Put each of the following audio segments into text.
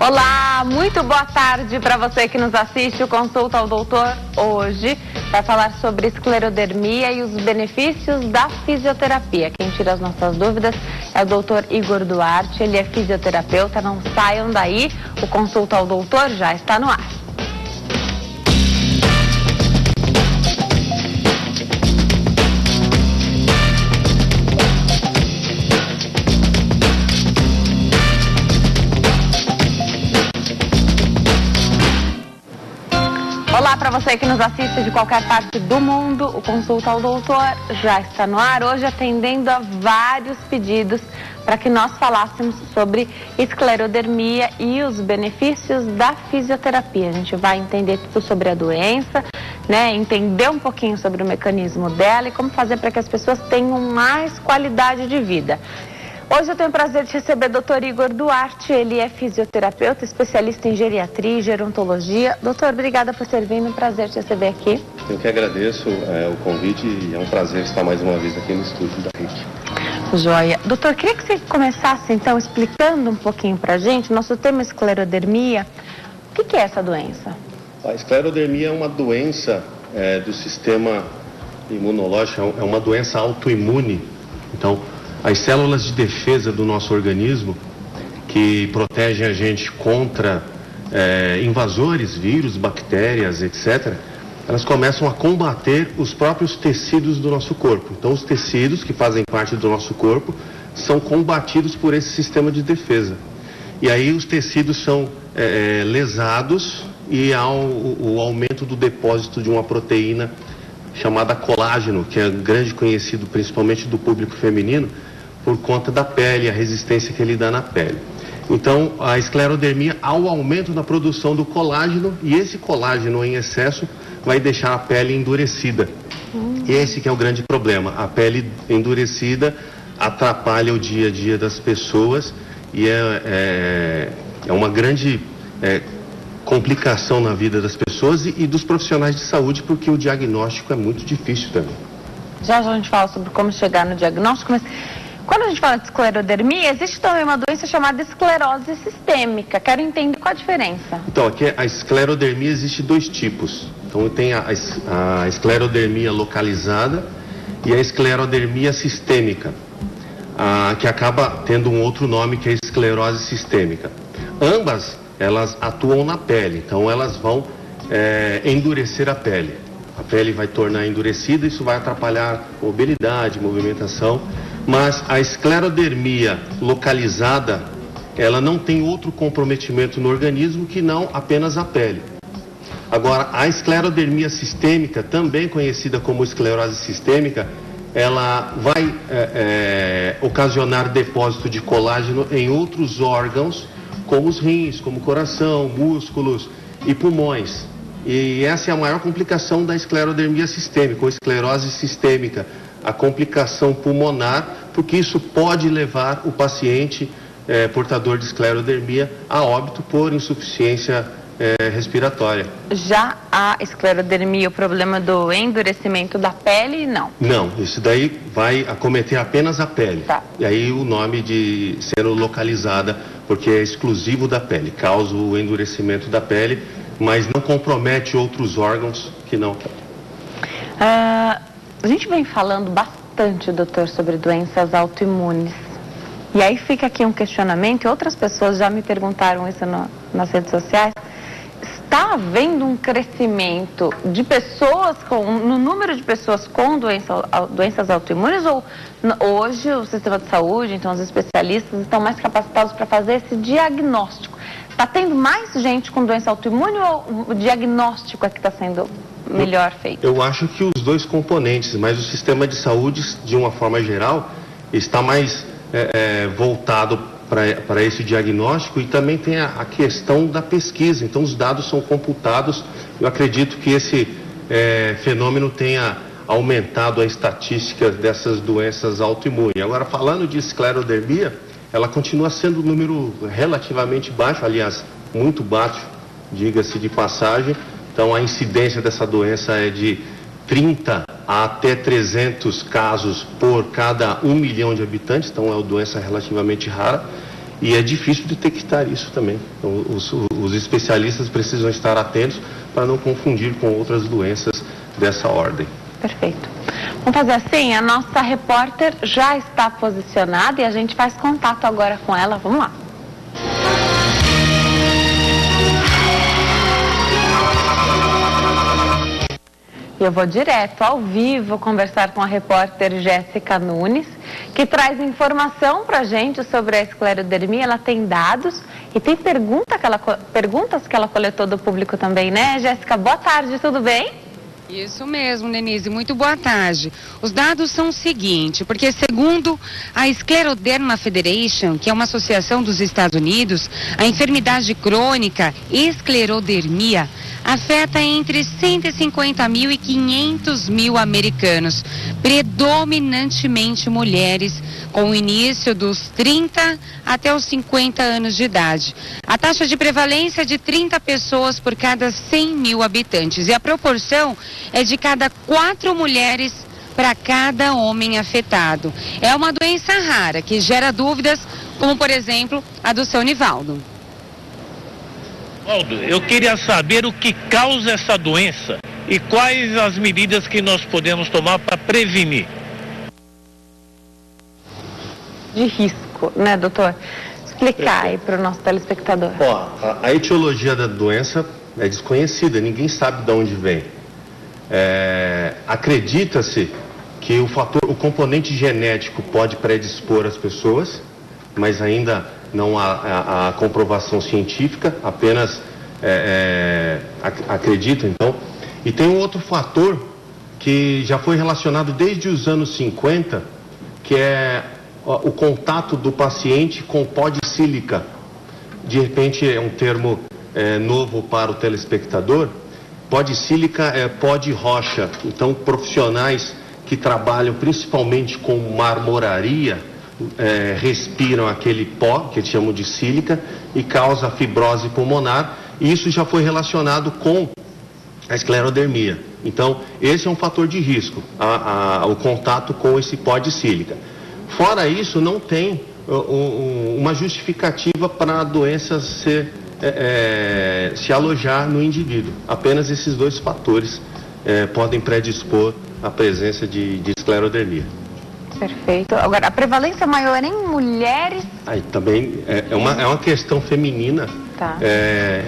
Olá, muito boa tarde para você que nos assiste. O Consulta ao Doutor hoje vai falar sobre esclerodermia e os benefícios da fisioterapia. Quem tira as nossas dúvidas é o doutor Igor Duarte, ele é fisioterapeuta. Não saiam daí, o Consulta ao Doutor já está no ar. Olá para você que nos assiste de qualquer parte do mundo, o Consulta ao Doutor já está no ar, hoje atendendo a vários pedidos para que nós falássemos sobre esclerodermia e os benefícios da fisioterapia. A gente vai entender tudo sobre a doença, né? Entender um pouquinho sobre o mecanismo dela e como fazer para que as pessoas tenham mais qualidade de vida. Hoje eu tenho o prazer de receber o Dr. Igor Duarte, ele é fisioterapeuta, especialista em geriatria e gerontologia. Doutor, obrigada por ter vindo, prazer te receber aqui. Eu que agradeço o convite e é um prazer estar mais uma vez aqui no estúdio da RIC. Joia. Doutor, queria que você começasse então explicando um pouquinho pra gente, nosso tema é esclerodermia. O que é essa doença? A esclerodermia é uma doença do sistema imunológico, é uma doença autoimune. Então, as células de defesa do nosso organismo, que protegem a gente contra invasores, vírus, bactérias, etc., elas começam a combater os próprios tecidos do nosso corpo. Então, os tecidos que fazem parte do nosso corpo são combatidos por esse sistema de defesa. E aí os tecidos são lesados e há o aumento do depósito de uma proteína chamada colágeno, que é grande conhecido principalmente do público feminino, por conta da pele, a resistência que ele dá na pele. Então, a esclerodermia, há o aumento da produção do colágeno, e esse colágeno em excesso vai deixar a pele endurecida. Esse que é o grande problema. A pele endurecida atrapalha o dia a dia das pessoas e é uma grande complicação na vida das pessoas e dos profissionais de saúde, porque o diagnóstico é muito difícil também. Já a gente fala sobre como chegar no diagnóstico, mas quando a gente fala de esclerodermia, existe também uma doença chamada esclerose sistêmica. Quero entender qual a diferença. Então, aqui a esclerodermia existe dois tipos. Então, tem a esclerodermia localizada e a esclerodermia sistêmica, que acaba tendo um outro nome, que é a esclerose sistêmica. Ambas, elas atuam na pele, então elas vão endurecer a pele. A pele vai tornar endurecida, isso vai atrapalhar mobilidade, movimentação. Mas a esclerodermia localizada, ela não tem outro comprometimento no organismo que não apenas a pele. Agora, a esclerodermia sistêmica, também conhecida como esclerose sistêmica, ela vai ocasionar depósito de colágeno em outros órgãos, como os rins, como o coração, músculos e pulmões. E essa é a maior complicação da esclerodermia sistêmica, ou esclerose sistêmica, a complicação pulmonar, porque isso pode levar o paciente portador de esclerodermia a óbito por insuficiência respiratória. Já a esclerodermia, o problema do endurecimento da pele, não? Não, isso daí vai acometer apenas a pele. Tá. E aí o nome de sendo localizada, porque é exclusivo da pele, causa o endurecimento da pele, mas não compromete outros órgãos que não. A gente vem falando bastante, doutor, sobre doenças autoimunes. E aí fica aqui um questionamento, e outras pessoas já me perguntaram isso nas redes sociais. Está havendo um crescimento de pessoas, no número de pessoas com doenças autoimunes, ou hoje o sistema de saúde, então os especialistas estão mais capacitados para fazer esse diagnóstico? Está tendo mais gente com doença autoimune ou o diagnóstico é que está sendo melhor feito? Eu acho que os dois componentes, mas o sistema de saúde, de uma forma geral, está mais voltado para esse diagnóstico, e também tem a questão da pesquisa. Então, os dados são computados. Eu acredito que esse fenômeno tenha aumentado a estatística dessas doenças autoimunes. Agora, falando de esclerodermia, ela continua sendo um número relativamente baixo, aliás, muito baixo, diga-se de passagem. Então, a incidência dessa doença é de 30 a até 300 casos por cada 1 milhão de habitantes, então é uma doença relativamente rara. e é difícil detectar isso também. Então, os especialistas precisam estar atentos para não confundir com outras doenças dessa ordem. Perfeito. Vamos fazer assim, a nossa repórter já está posicionada e a gente faz contato agora com ela. Vamos lá. Eu vou direto, ao vivo, conversar com a repórter Jéssica Nunes, que traz informação para a gente sobre a esclerodermia. Ela tem dados e tem perguntas que ela coletou do público também, né, Jéssica? Boa tarde, tudo bem? Isso mesmo, Denise, muito boa tarde. Os dados são o seguinte, porque segundo a Scleroderma Federation, que é uma associação dos Estados Unidos, a enfermidade crônica esclerodermia afeta entre 150 mil e 500 mil americanos, predominantemente mulheres, com o início dos 30 até os 50 anos de idade. A taxa de prevalência é de 30 pessoas por cada 100 mil habitantes e a proporção é de cada 4 mulheres para cada homem afetado. É uma doença rara que gera dúvidas, como por exemplo a do seu Nivaldo. Aldo, eu queria saber o que causa essa doença e quais as medidas que nós podemos tomar para prevenir. De risco, né, doutor? Explicar aí para o nosso telespectador. Ó, a etiologia da doença é desconhecida, ninguém sabe de onde vem. Acredita-se que o componente genético pode predispor as pessoas, mas ainda não há a comprovação científica, apenas acredita, então. E tem um outro fator que já foi relacionado desde os anos 50, que é o contato do paciente com pó de sílica. De repente é um termo novo para o telespectador. Pó de sílica é pó de rocha. Então, profissionais que trabalham principalmente com marmoraria respiram aquele pó, que eles chamam de sílica, e causa fibrose pulmonar. E isso já foi relacionado com a esclerodermia. Então, esse é um fator de risco, o contato com esse pó de sílica. Fora isso, não tem uma justificativa para a doença se alojar no indivíduo. Apenas esses dois fatores podem predispor à presença de esclerodermia. Perfeito. Agora, a prevalência maior em mulheres? Aí também é uma questão feminina, tá.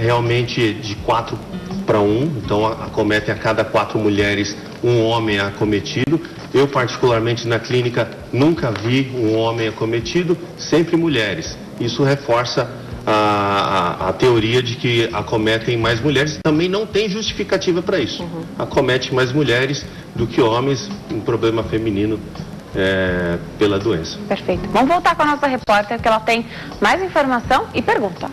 Realmente de 4 para 1, então acometem a cada 4 mulheres um homem acometido. Eu, particularmente, na clínica, nunca vi um homem acometido, sempre mulheres. Isso reforça a teoria de que acometem mais mulheres. Também não tem justificativa para isso. Acomete mais mulheres do que homens, um problema feminino pela doença. Perfeito. Vamos voltar com a nossa repórter, que ela tem mais informação e pergunta.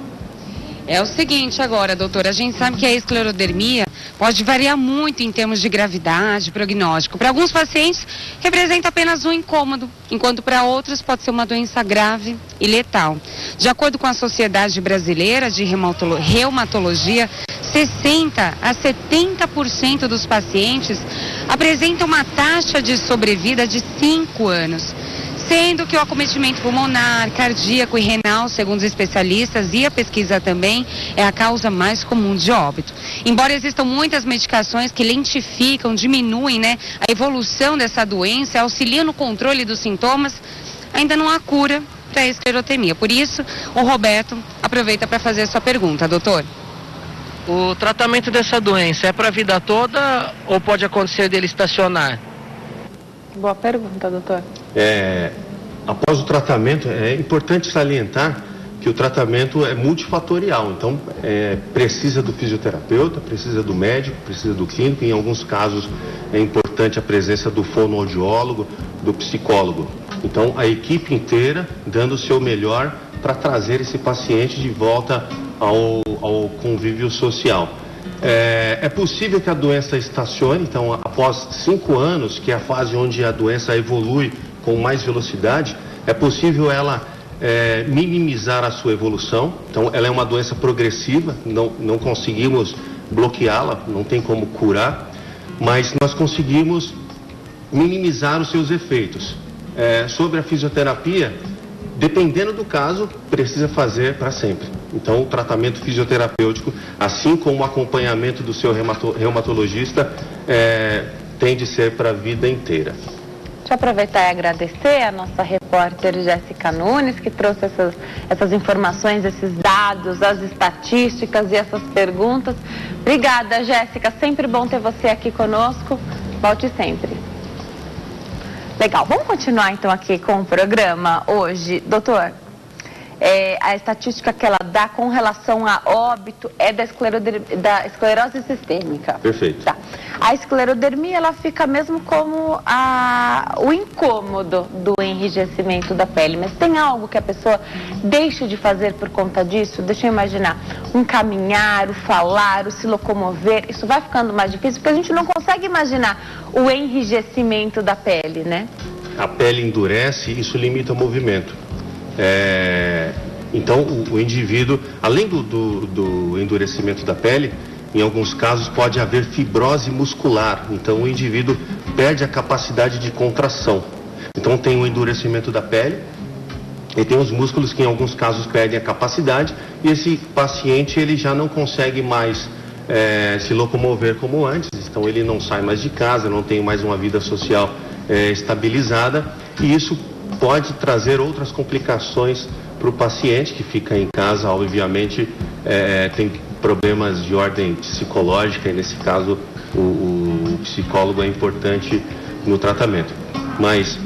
É o seguinte agora, doutora, a gente sabe que a esclerodermia pode variar muito em termos de gravidade, prognóstico. Para alguns pacientes, representa apenas um incômodo, enquanto para outros pode ser uma doença grave e letal. De acordo com a Sociedade Brasileira de Reumatologia, 60% a 70% dos pacientes apresentam uma taxa de sobrevida de 5 anos. Sendo que o acometimento pulmonar, cardíaco e renal, segundo os especialistas e a pesquisa também, é a causa mais comum de óbito. Embora existam muitas medicações que lentificam, diminuem, a evolução dessa doença, auxiliam no controle dos sintomas, ainda não há cura para a esclerodermia. Por isso, o Roberto aproveita para fazer a sua pergunta, doutor. O tratamento dessa doença é para a vida toda ou pode acontecer dele estacionar? Boa pergunta, doutor. Após o tratamento, é importante salientar que o tratamento é multifatorial. Então, precisa do fisioterapeuta, precisa do médico, precisa do clínico. Em alguns casos, é importante a presença do fonoaudiólogo, do psicólogo. Então, a equipe inteira dando o seu melhor para trazer esse paciente de volta ao convívio social. É possível que a doença estacione, então após 5 anos, que é a fase onde a doença evolui com mais velocidade, é possível ela minimizar a sua evolução. Então ela é uma doença progressiva, não conseguimos bloqueá-la, não tem como curar, mas nós conseguimos minimizar os seus efeitos. Sobre a fisioterapia, dependendo do caso, precisa fazer para sempre. Então, o tratamento fisioterapêutico, assim como o acompanhamento do seu reumatologista, tem de ser para a vida inteira. Deixa eu aproveitar e agradecer a nossa repórter Jéssica Nunes, que trouxe essas informações, esses dados, as estatísticas e essas perguntas. Obrigada, Jéssica. Sempre bom ter você aqui conosco. Volte sempre. Legal. Vamos continuar, então, aqui com o programa hoje. Doutor, a estatística que ela dá com relação a óbito é da esclerose sistêmica. Perfeito. Tá. A esclerodermia, ela fica mesmo como o incômodo do enrijecimento da pele. Mas tem algo que a pessoa deixe de fazer por conta disso? Deixa eu imaginar. Um caminhar, o falar, o se locomover. Isso vai ficando mais difícil porque a gente não consegue imaginar o enrijecimento da pele, né? A pele endurece e isso limita o movimento. Então, o indivíduo, além do endurecimento da pele, em alguns casos pode haver fibrose muscular. Então, o indivíduo perde a capacidade de contração. Então, tem o endurecimento da pele e tem os músculos que, em alguns casos, perdem a capacidade. E esse paciente, ele já não consegue mais se locomover como antes. Então, ele não sai mais de casa, não tem mais uma vida social estabilizada. E isso pode trazer outras complicações para o paciente que fica em casa. Obviamente tem problemas de ordem psicológica e nesse caso o psicólogo é importante no tratamento. Mas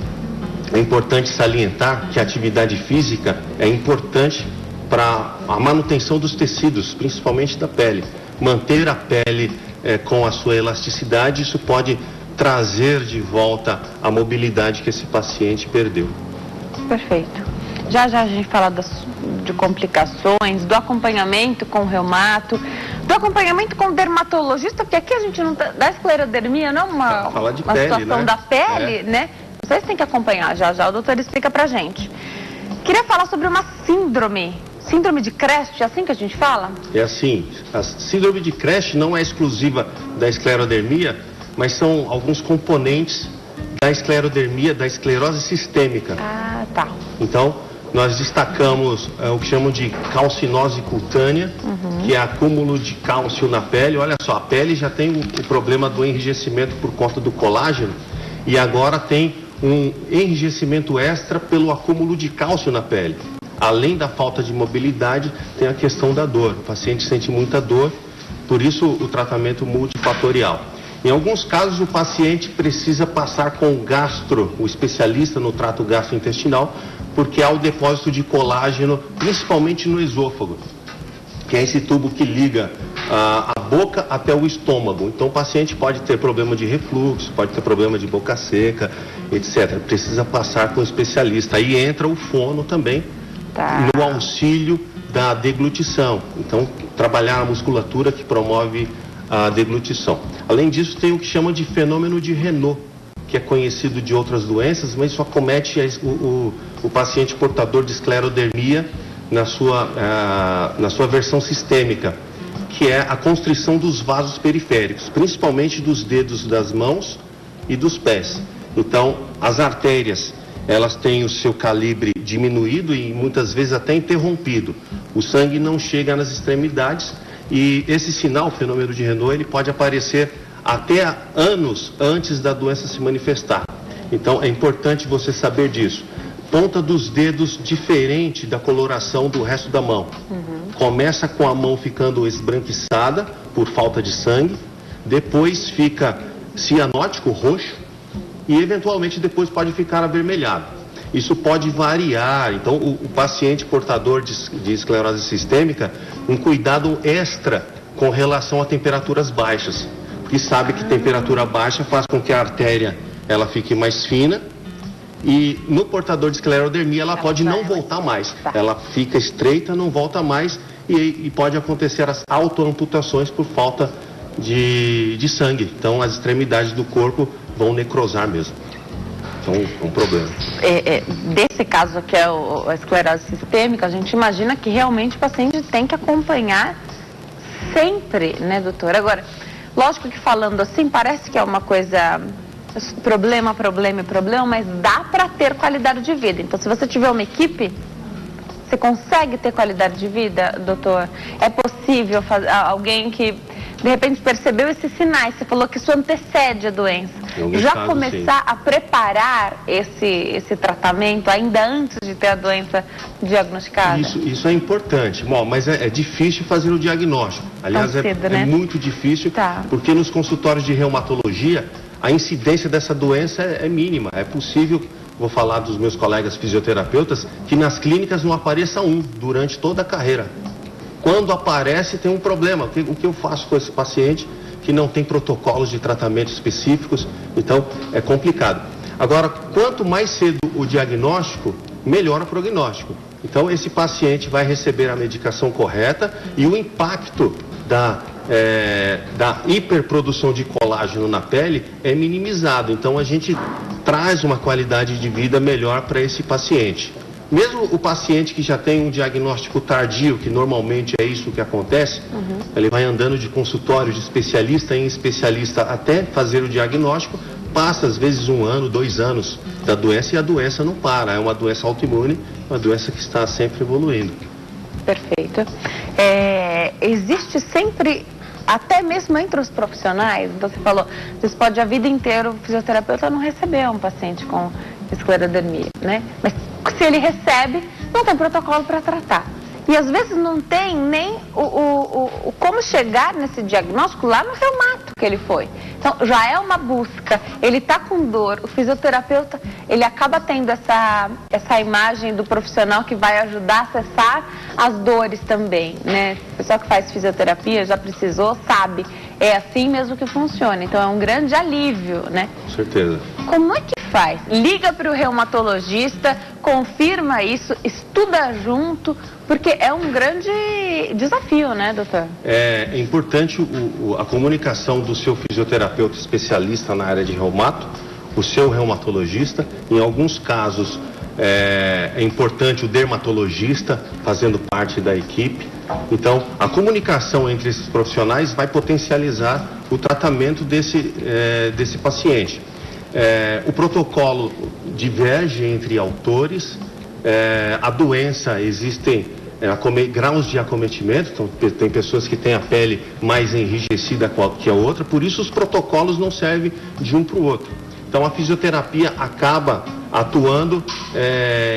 é importante salientar que a atividade física é importante para a manutenção dos tecidos, principalmente da pele. Manter a pele com a sua elasticidade, isso pode trazer de volta a mobilidade que esse paciente perdeu. Perfeito. Já a gente fala de complicações, do acompanhamento com o reumato, do acompanhamento com o dermatologista, porque aqui a gente não tá, da esclerodermia não é uma pele, situação, né, da pele, né? Vocês têm que acompanhar, já o doutor explica pra gente. Queria falar sobre uma síndrome de Crash, é assim que a gente fala? É assim, a síndrome de Crash não é exclusiva da esclerodermia, mas são alguns componentes da esclerodermia, da esclerose sistêmica. Ah, tá. Então, nós destacamos o que chamam de calcinose cutânea, que é acúmulo de cálcio na pele. Olha só, a pele já tem o problema do enrijecimento por conta do colágeno e agora tem um enrijecimento extra pelo acúmulo de cálcio na pele. Além da falta de mobilidade, tem a questão da dor. O paciente sente muita dor, por isso o tratamento multifatorial. Em alguns casos, o paciente precisa passar com o especialista no trato gastrointestinal, porque há o depósito de colágeno, principalmente no esôfago, que é esse tubo que liga a boca até o estômago. Então, o paciente pode ter problema de refluxo, pode ter problema de boca seca, etc. Precisa passar com o especialista. Aí entra o fono também, no auxílio da deglutição. Então, trabalhar a musculatura que promove a deglutição. Além disso, tem o que chama de fenômeno de Renault, que é conhecido de outras doenças, mas só comete o paciente portador de esclerodermia na sua versão sistêmica, que é a constrição dos vasos periféricos, principalmente dos dedos das mãos e dos pés. Então, as artérias, elas têm o seu calibre diminuído e muitas vezes até interrompido. O sangue não chega nas extremidades e esse sinal, o fenômeno de Renault, ele pode aparecer até anos antes da doença se manifestar. Então, é importante você saber disso. Ponta dos dedos diferente da coloração do resto da mão. Começa com a mão ficando esbranquiçada por falta de sangue, depois fica cianótico, roxo, e eventualmente depois pode ficar avermelhado. Isso pode variar, então o paciente portador de esclerose sistêmica, um cuidado extra com relação a temperaturas baixas, porque sabe que temperatura baixa faz com que a artéria ela fique mais fina, e no portador de esclerodermia ela pode não voltar mais, ela fica estreita, não volta mais, e pode acontecer as autoamputações por falta de sangue. Então as extremidades do corpo vão necrosar mesmo. Então é um problema. Desse caso que é a esclerose sistêmica, a gente imagina que realmente o paciente tem que acompanhar sempre, né, doutor? Agora, lógico que falando assim, parece que é uma coisa problema, mas dá para ter qualidade de vida. Então, se você tiver uma equipe, você consegue ter qualidade de vida, doutor? É possível alguém que, de repente, percebeu esses sinais, você falou que isso antecede a doença, já começar a preparar esse tratamento ainda antes de ter a doença diagnosticada? Isso é importante. Bom, mas é difícil fazer o diagnóstico. Aliás, cedo, né? É muito difícil, porque nos consultórios de reumatologia, a incidência dessa doença é mínima. É possível, vou falar dos meus colegas fisioterapeutas, que nas clínicas não apareça um durante toda a carreira. Quando aparece, tem um problema. O que eu faço com esse paciente que não tem protocolos de tratamento específicos? Então, é complicado. Agora, quanto mais cedo o diagnóstico, melhor o prognóstico. Então, esse paciente vai receber a medicação correta e o impacto da hiperprodução de colágeno na pele é minimizado. Então, a gente traz uma qualidade de vida melhor para esse paciente. Mesmo o paciente que já tem um diagnóstico tardio, que normalmente é isso que acontece, ele vai andando de consultório de especialista em especialista até fazer o diagnóstico, passa às vezes 1 ano, 2 anos da doença e a doença não para. É uma doença autoimune, uma doença que está sempre evoluindo. Perfeito. Existe sempre, até mesmo entre os profissionais, você falou, você pode a vida inteira o fisioterapeuta não receber um paciente com esclerodermia, né? Mas se ele recebe, não tem protocolo para tratar. E às vezes não tem nem como chegar nesse diagnóstico lá no reumato que ele foi. Então já é uma busca, ele está com dor, o fisioterapeuta, ele acaba tendo essa imagem do profissional que vai ajudar a acessar as dores também, né? O pessoal que faz fisioterapia já precisou, sabe, é assim mesmo que funciona. Então é um grande alívio, né? Com certeza. Como é que faz? Liga para o reumatologista, confirma isso, estuda junto, porque é um grande desafio, né, doutor? É importante a comunicação do seu fisioterapeuta especialista na área de reumato, o seu reumatologista. Em alguns casos é importante o dermatologista fazendo parte da equipe. Então, a comunicação entre esses profissionais vai potencializar o tratamento desse paciente. O protocolo diverge entre autores, a doença, existem graus de acometimento, então tem pessoas que têm a pele mais enrijecida que a outra, por isso os protocolos não servem de um para o outro. Então a fisioterapia acaba atuando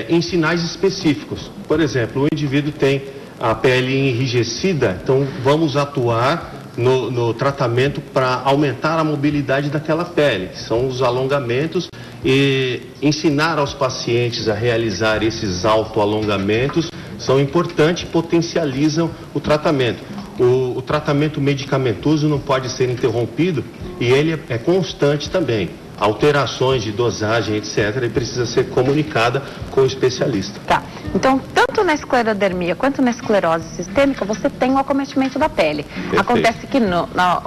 em sinais específicos. Por exemplo, o indivíduo tem a pele enrijecida, então vamos atuar no tratamento para aumentar a mobilidade daquela pele, que são os alongamentos, e ensinar aos pacientes a realizar esses autoalongamentos são importantes, potencializam o tratamento. O tratamento medicamentoso não pode ser interrompido e ele é constante também. Alterações de dosagem, etc., e precisa ser comunicada com o especialista. Tá. Então, tanto na esclerodermia quanto na esclerose sistêmica, você tem o acometimento da pele. Perfeito. Acontece que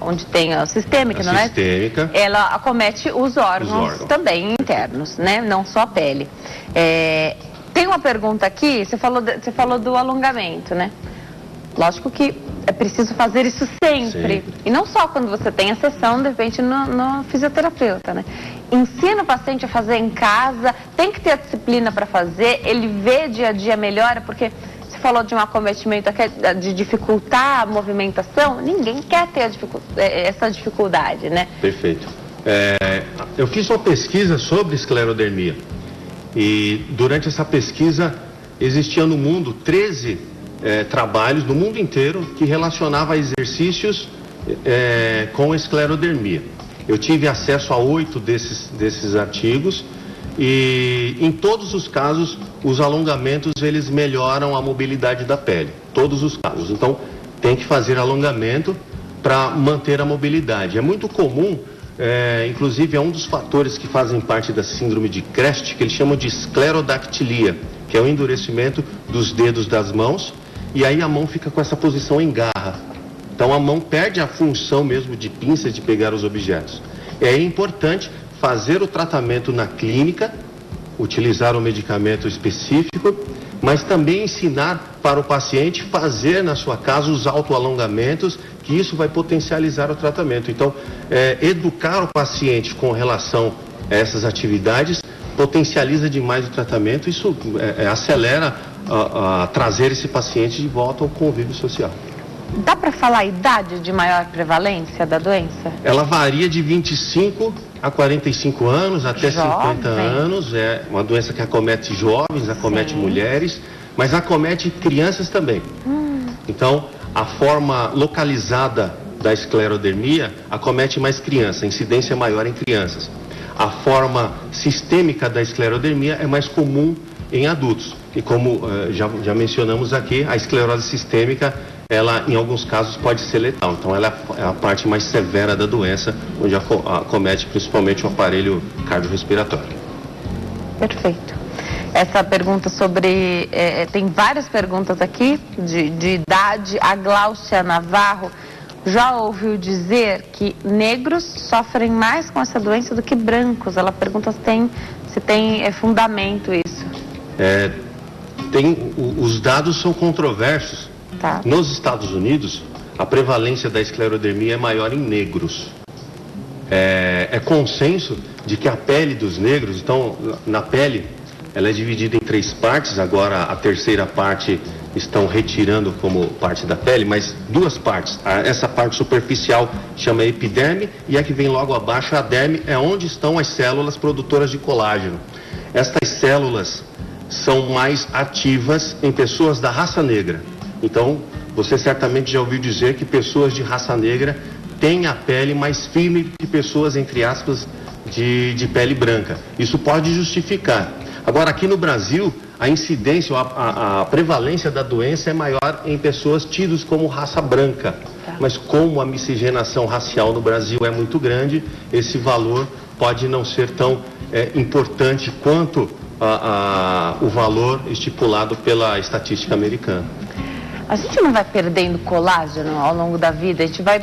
onde tem a sistêmica, ela acomete os órgãos também internos, né? Não só a pele. Tem uma pergunta aqui, você falou do alongamento, né? Lógico que é preciso fazer isso sempre. E não só quando você tem a sessão, de repente, no fisioterapeuta, né? Ensina o paciente a fazer em casa, tem que ter a disciplina para fazer, ele vê dia a dia melhora, porque você falou de um acometimento de dificultar a movimentação, ninguém quer ter essa dificuldade, né? Perfeito. Eu fiz uma pesquisa sobre esclerodermia e durante essa pesquisa existia no mundo 13 trabalhos no mundo inteiro que relacionavam exercícios com esclerodermia. Eu tive acesso a 8 desses artigos e em todos os casos os alongamentos eles melhoram a mobilidade da pele, todos os casos. Então tem que fazer alongamento para manter a mobilidade. É muito comum, inclusive é um dos fatores que fazem parte da síndrome de Crest, que eles chamam de esclerodactilia, que é o endurecimento dos dedos das mãos. E aí a mão fica com essa posição em garra. Então a mão perde a função mesmo de pinça, de pegar os objetos. É importante fazer o tratamento na clínica, utilizar um medicamento específico, mas também ensinar para o paciente fazer na sua casa os autoalongamentos, que isso vai potencializar o tratamento. Então, educar o paciente com relação essas atividades, potencializa demais o tratamento, isso acelera a trazer esse paciente de volta ao convívio social. Dá para falar a idade de maior prevalência da doença? Ela varia de 25 a 45 anos, até Jovem. 50 anos. É uma doença que acomete jovens, acomete mulheres, mas acomete crianças também. Então, a forma localizada da esclerodermia acomete mais crianças, a incidência é maior em crianças. A forma sistêmica da esclerodermia é mais comum em adultos. E como já mencionamos aqui, a esclerose sistêmica, ela em alguns casos pode ser letal. Então ela é a parte mais severa da doença, onde acomete principalmente o aparelho cardiorrespiratório. Perfeito. Essa pergunta sobre... tem várias perguntas aqui de idade. A Gláucia Navarro já ouviu dizer que negros sofrem mais com essa doença do que brancos. Ela pergunta se tem fundamento isso. Os dados são controversos. Tá. Nos Estados Unidos, a prevalência da esclerodermia é maior em negros. É consenso de que a pele dos negros, então, na pele, ela é dividida em 3 partes, agora a terceira parte estão retirando como parte da pele, mas 2 partes. Essa parte superficial chama epiderme e a que vem logo abaixo, a derme, é onde estão as células produtoras de colágeno. Estas células são mais ativas em pessoas da raça negra. Então, você certamente já ouviu dizer que pessoas de raça negra têm a pele mais firme que pessoas, entre aspas, de pele branca. Isso pode justificar. Agora, aqui no Brasil, a incidência, a prevalência da doença é maior em pessoas tidas como raça branca. Tá. Mas como a miscigenação racial no Brasil é muito grande, esse valor pode não ser tão importante quanto o valor estipulado pela estatística americana. A gente não vai perdendo colágeno ao longo da vida, a gente vai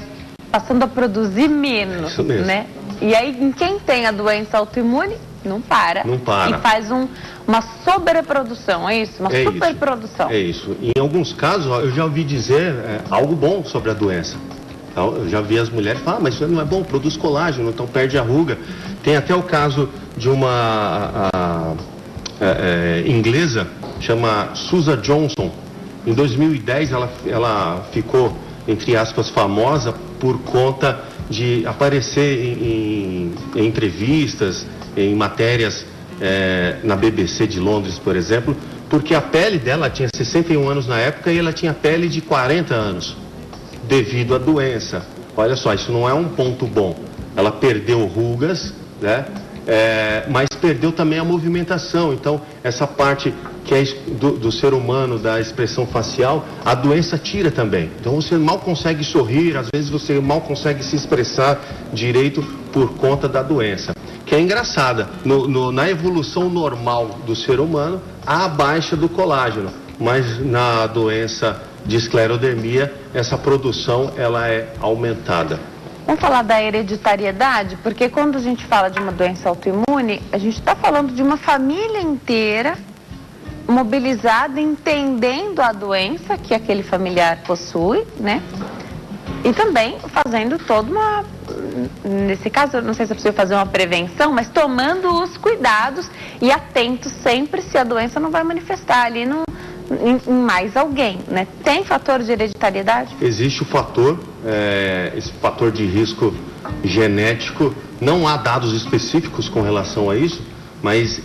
passando a produzir menos, Isso mesmo. né? E aí, em quem tem a doença autoimune, não para. Não para. E faz uma sobreprodução, é isso? Uma superprodução. É isso. Em alguns casos, eu já ouvi dizer algo bom sobre a doença. Então, eu já vi as mulheres falar, mas isso não é bom, produz colágeno, então perde a ruga. Tem até o caso de uma inglesa, chama Susan Johnson. Em 2010 ela ficou, entre aspas, famosa por conta de aparecer em entrevistas, em matérias na BBC de Londres, por exemplo, porque a pele dela tinha 61 anos na época e ela tinha pele de 40 anos, devido à doença. Olha só, isso não é um ponto bom. Ela perdeu rugas, né? Mas perdeu também a movimentação. Então, essa parte que é do ser humano, da expressão facial, a doença tira também. Então, você mal consegue sorrir, às vezes você mal consegue se expressar direito por conta da doença. Que é engraçada. Na evolução normal do ser humano, há a baixa do colágeno. Mas na doença de esclerodermia, essa produção ela é aumentada. Vamos falar da hereditariedade, porque quando a gente fala de uma doença autoimune, a gente está falando de uma família inteira mobilizada, entendendo a doença que aquele familiar possui, né? E também fazendo toda uma... Nesse caso, eu não sei se é possível fazer uma prevenção, mas tomando os cuidados e atento sempre se a doença não vai manifestar ali em mais alguém, né? Tem fator de hereditariedade? Existe o fator, esse fator de risco genético. Não há dados específicos com relação a isso, mas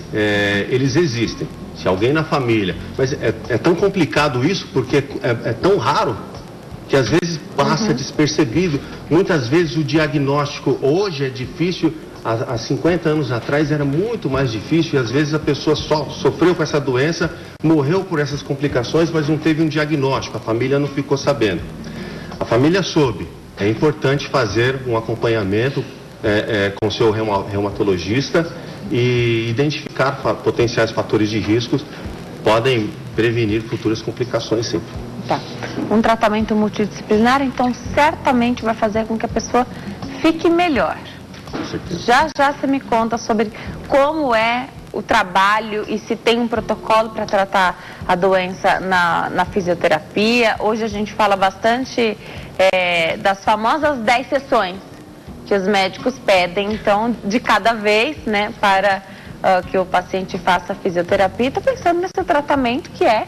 eles existem. Se alguém na família... Mas é tão complicado isso porque é tão raro que às vezes passa despercebido. Muitas vezes o diagnóstico hoje é difícil. Há 50 anos atrás era muito mais difícil e às vezes a pessoa só sofreu com essa doença, morreu por essas complicações, mas não teve um diagnóstico, a família não ficou sabendo. A família soube. É importante fazer um acompanhamento com o seu reumatologista e identificar potenciais fatores de riscos, podem prevenir futuras complicações, sim. Tá. Um tratamento multidisciplinar, então, certamente vai fazer com que a pessoa fique melhor. Já você me conta sobre como é o trabalho e se tem um protocolo para tratar a doença na fisioterapia. Hoje a gente fala bastante das famosas 10 sessões, que os médicos pedem, então, de cada vez, né, para que o paciente faça fisioterapia, está pensando nesse tratamento que é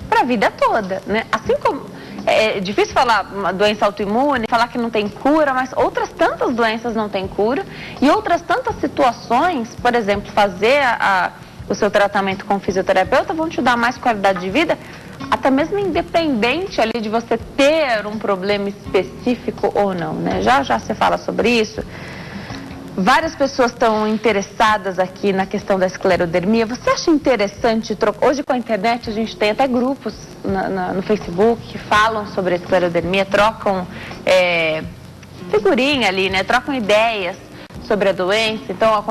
para a vida toda, né? Assim como é difícil falar uma doença autoimune, falar que não tem cura, mas outras tantas doenças não têm cura e outras tantas situações, por exemplo, fazer o seu tratamento com fisioterapeuta vão te dar mais qualidade de vida, até mesmo independente ali de você ter um problema específico ou não, né? Já você fala sobre isso. Várias pessoas estão interessadas aqui na questão da esclerodermia. Você acha interessante trocar? Hoje com a internet a gente tem até grupos no Facebook que falam sobre a esclerodermia, trocam figurinha ali, né? Trocam ideias sobre a doença. Então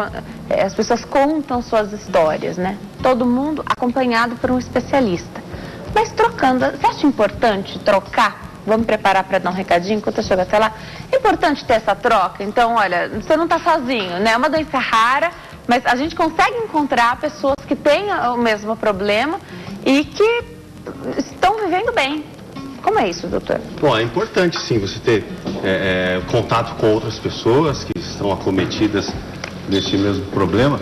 as pessoas contam suas histórias, né? Todo mundo acompanhado por um especialista. Mas trocando, você acha importante trocar? Vamos preparar para dar um recadinho enquanto eu chego até lá. É importante ter essa troca. Então, olha, você não está sozinho, né? É uma doença rara, mas a gente consegue encontrar pessoas que têm o mesmo problema e que estão vivendo bem. Como é isso, doutor? Bom, é importante sim você ter contato com outras pessoas que estão acometidas desse mesmo problema.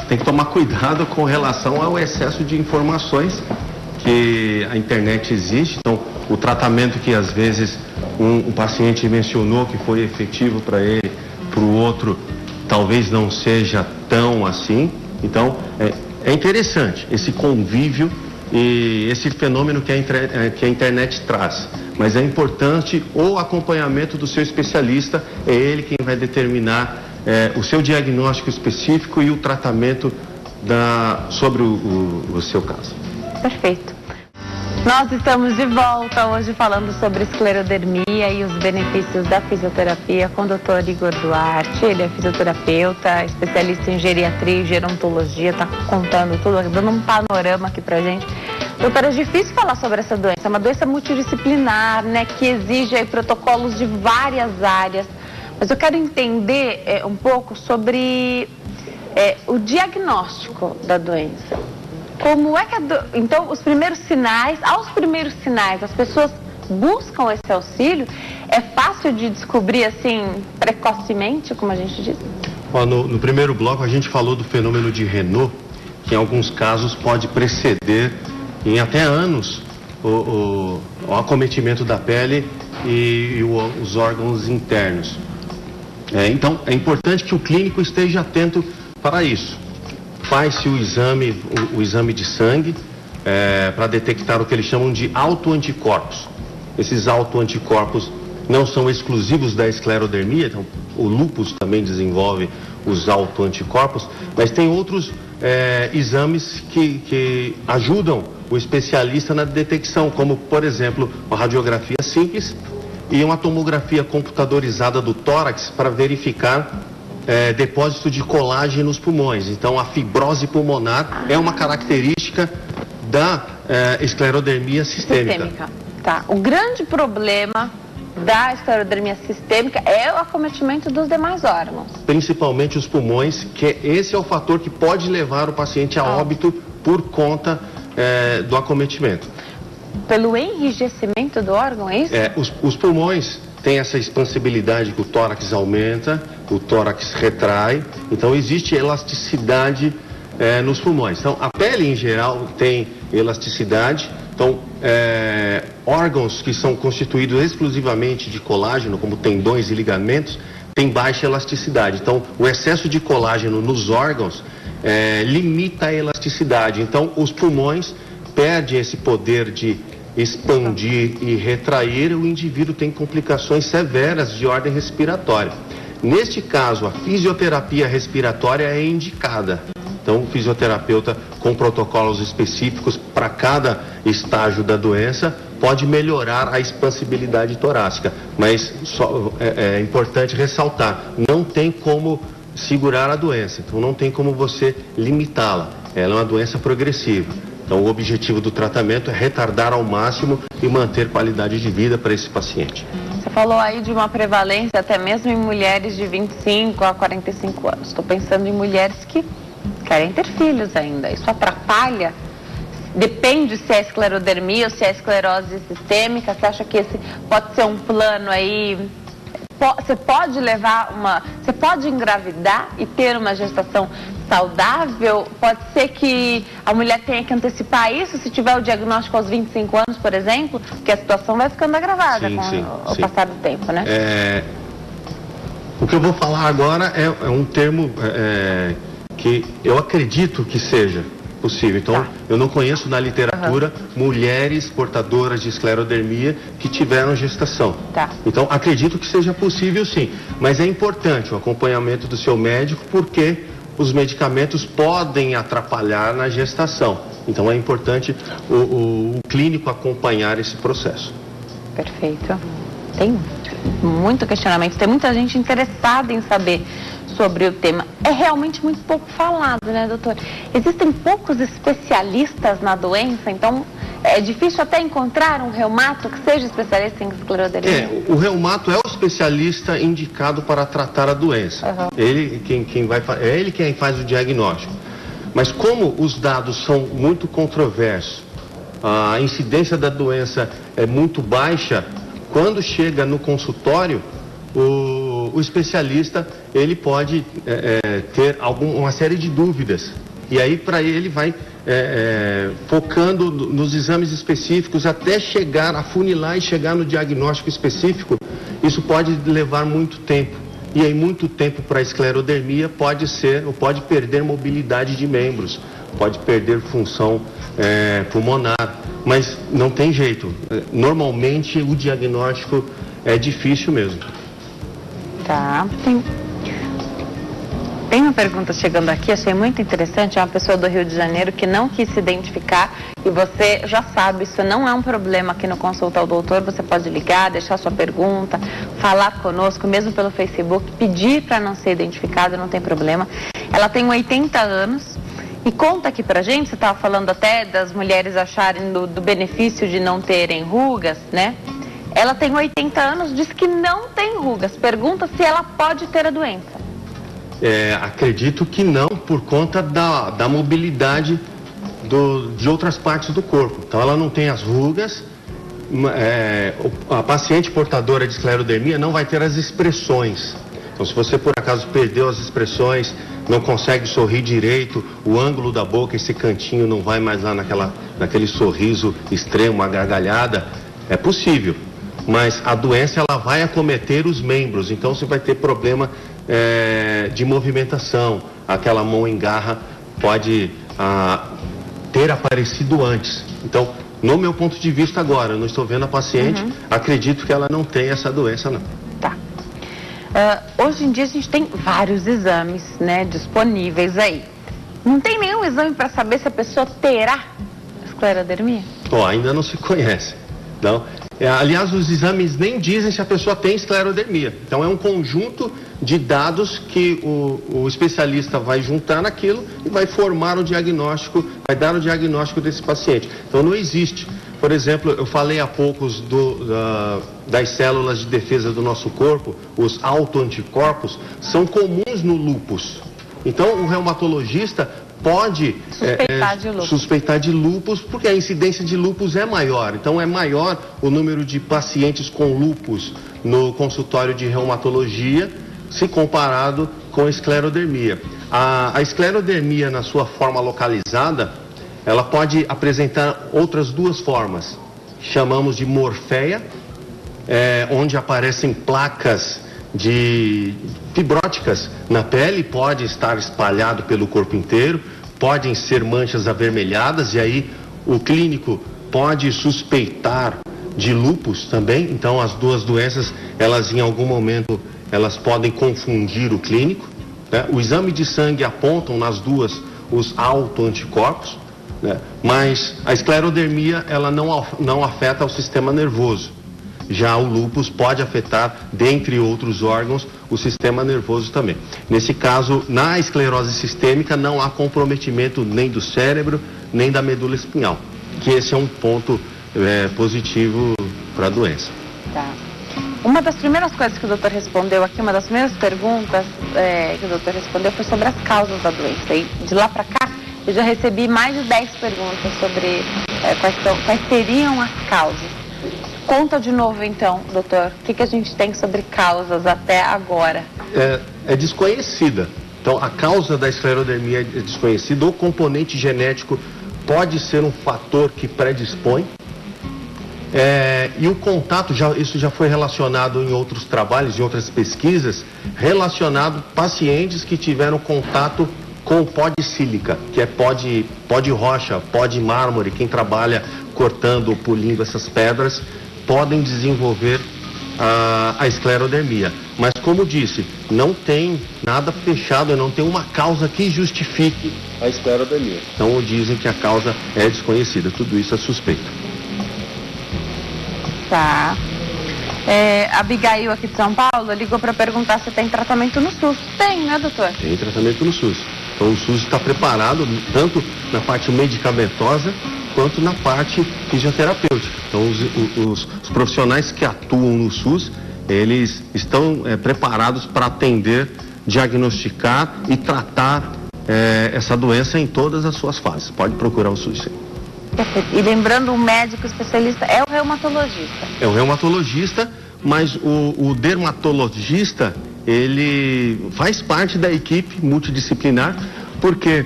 Tem que tomar cuidado com relação ao excesso de informações que a internet existe. Então, o tratamento que às vezes um paciente mencionou que foi efetivo para ele, para o outro talvez não seja tão assim. Então, é interessante esse convívio e esse fenômeno que a internet traz. Mas é importante o acompanhamento do seu especialista, é ele quem vai determinar o seu diagnóstico específico e o tratamento sobre o seu caso. Perfeito. Nós estamos de volta hoje falando sobre esclerodermia e os benefícios da fisioterapia com o Dr. Igor Duarte. Ele é fisioterapeuta, especialista em geriatria e gerontologia, está contando tudo, dando um panorama aqui pra gente. Doutor, é difícil falar sobre essa doença, é uma doença multidisciplinar, né, que exige aí protocolos de várias áreas. Mas eu quero entender um pouco sobre o diagnóstico da doença. Como é que então, aos primeiros sinais, as pessoas buscam esse auxílio? É fácil de descobrir, assim, precocemente, como a gente diz? No primeiro bloco, a gente falou do fenômeno de Raynaud, que em alguns casos pode preceder, em até anos, o acometimento da pele e os órgãos internos. Então, é importante que o clínico esteja atento para isso. Faz-se o exame de sangue para detectar o que eles chamam de autoanticorpos. Esses autoanticorpos não são exclusivos da esclerodermia, então o lúpus também desenvolve os autoanticorpos, mas tem outros exames que ajudam o especialista na detecção, como, por exemplo, uma radiografia simples e uma tomografia computadorizada do tórax para verificar depósito de colágeno nos pulmões. Então, a fibrose pulmonar é uma característica da esclerodermia sistêmica. Tá. O grande problema da esclerodermia sistêmica é o acometimento dos demais órgãos. Principalmente os pulmões, que esse é o fator que pode levar o paciente a óbito por conta do acometimento. Pelo enrijecimento do órgão, é isso? Os pulmões têm essa expansibilidade que o tórax aumenta, o tórax retrai, então existe elasticidade nos pulmões. Então, a pele em geral tem elasticidade, então órgãos que são constituídos exclusivamente de colágeno, como tendões e ligamentos, têm baixa elasticidade. Então, o excesso de colágeno nos órgãos limita a elasticidade. Então, os pulmões perdem esse poder de expandir e retrair, o indivíduo tem complicações severas de ordem respiratória. Neste caso, a fisioterapia respiratória é indicada. Então, o fisioterapeuta com protocolos específicos para cada estágio da doença pode melhorar a expansibilidade torácica. Mas é importante ressaltar, não tem como segurar a doença, então não tem como você limitá-la. Ela é uma doença progressiva. Então, o objetivo do tratamento é retardar ao máximo e manter qualidade de vida para esse paciente. Você falou aí de uma prevalência até mesmo em mulheres de 25 a 45 anos. Estou pensando em mulheres que querem ter filhos ainda. Isso atrapalha? Depende se é esclerodermia ou se é esclerose sistêmica. Você acha que esse pode ser um plano aí você pode você pode engravidar e ter uma gestação saudável? Pode ser que a mulher tenha que antecipar isso se tiver o diagnóstico aos 25 anos, por exemplo, porque a situação vai ficando agravada com o passar do tempo, né? O que eu vou falar agora é um termo que eu acredito que seja possível. Então, eu não conheço na literatura mulheres portadoras de esclerodermia que tiveram gestação. Então, acredito que seja possível sim, mas é importante o acompanhamento do seu médico, porque os medicamentos podem atrapalhar na gestação. Então, é importante o clínico acompanhar esse processo. Perfeito. Tem muito questionamento, tem muita gente interessada em saber sobre o tema. É realmente muito pouco falado, né, doutor? Existem poucos especialistas na doença, então é difícil até encontrar um reumato que seja especialista em esclerodermia. O reumato é o especialista indicado para tratar a doença. Ele quem faz o diagnóstico. Mas como os dados são muito controversos, a incidência da doença é muito baixa, quando chega no consultório, o especialista ele pode ter uma série de dúvidas. E aí para ele vai focando nos exames específicos até chegar, afunilar e chegar no diagnóstico específico. Isso pode levar muito tempo. E aí muito tempo para a esclerodermia pode perder mobilidade de membros, pode perder função pulmonar. Mas não tem jeito. Normalmente o diagnóstico é difícil mesmo. Tem uma pergunta chegando aqui, achei muito interessante. É uma pessoa do Rio de Janeiro que não quis se identificar, e você já sabe, isso não é um problema aqui no Consulta ao Doutor. Você pode ligar, deixar sua pergunta, falar conosco, mesmo pelo Facebook, pedir para não ser identificada, não tem problema. Ela tem 80 anos e conta aqui pra gente, você estava falando até das mulheres acharem do benefício de não terem rugas, né? Ela tem 80 anos, diz que não tem rugas. Pergunta se ela pode ter a doença. Acredito que não, por conta da mobilidade de outras partes do corpo. Então ela não tem as rugas. A paciente portadora de esclerodermia não vai ter as expressões. Então, se você por acaso perdeu as expressões, não consegue sorrir direito, o ângulo da boca, esse cantinho não vai mais lá naquele sorriso extremo, uma gargalhada, é possível. Mas a doença ela vai acometer os membros, então você vai ter problema de movimentação. Aquela mão em garra pode ter aparecido antes. Então, no meu ponto de vista agora, eu não estou vendo a paciente, acredito que ela não tem essa doença não. Hoje em dia a gente tem vários exames, né, disponíveis aí. Não tem nenhum exame para saber se a pessoa terá esclerodermia? Ainda não se conhece. Não. Aliás, os exames nem dizem se a pessoa tem esclerodermia. Então é um conjunto de dados que o especialista vai juntar naquilo e vai formar o diagnóstico, vai dar o diagnóstico desse paciente. Então não existe. Por exemplo, eu falei há poucos das células de defesa do nosso corpo, os autoanticorpos, são comuns no lúpus. Então o reumatologista pode suspeitar de lúpus, porque a incidência de lúpus é maior. Então é maior o número de pacientes com lúpus no consultório de reumatologia, se comparado com a esclerodermia. A esclerodermia, na sua forma localizada, ela pode apresentar outras duas formas. Chamamos de morféia, onde aparecem placas fibróticas na pele, pode estar espalhado pelo corpo inteiro, podem ser manchas avermelhadas, e aí o clínico pode suspeitar de lúpus também. Então as duas doenças, elas em algum momento, elas podem confundir o clínico, né? O exame de sangue apontam nas duas os autoanticorpos, né? Mas a esclerodermia, ela não afeta o sistema nervoso. Já o lúpus pode afetar, dentre outros órgãos, o sistema nervoso também. Nesse caso, na esclerose sistêmica, não há comprometimento nem do cérebro, nem da medula espinhal, que esse é um ponto positivo para a doença. Uma das primeiras coisas que o doutor respondeu aqui, uma das primeiras perguntas que o doutor respondeu foi sobre as causas da doença. E de lá para cá, eu já recebi mais de 10 perguntas sobre quais seriam as causas. Conta de novo então, doutor, o que a gente tem sobre causas até agora? É desconhecida. Então, a causa da esclerodermia é desconhecida. O componente genético pode ser um fator que predispõe. E o contato, isso já foi relacionado em outros trabalhos, em outras pesquisas, relacionado pacientes que tiveram contato com pó de sílica, que é pó de rocha, pó de mármore. Quem trabalha cortando ou polindo essas pedras podem desenvolver a esclerodermia. Mas, como disse, não tem nada fechado, não tem uma causa que justifique a esclerodermia. Então, dizem que a causa é desconhecida. Tudo isso é suspeito. Tá. A Abigail, aqui de São Paulo, ligou para perguntar se tem tratamento no SUS. Tem, né, doutor? Tem tratamento no SUS. Então, o SUS está preparado tanto na parte medicamentosa quanto na parte fisioterapêutica. Então, os profissionais que atuam no SUS, eles estão preparados para atender, diagnosticar e tratar essa doença em todas as suas fases. Pode procurar o SUS, sim. Perfeito. E lembrando, o médico especialista é o reumatologista. É o reumatologista, mas o dermatologista, ele faz parte da equipe multidisciplinar, porque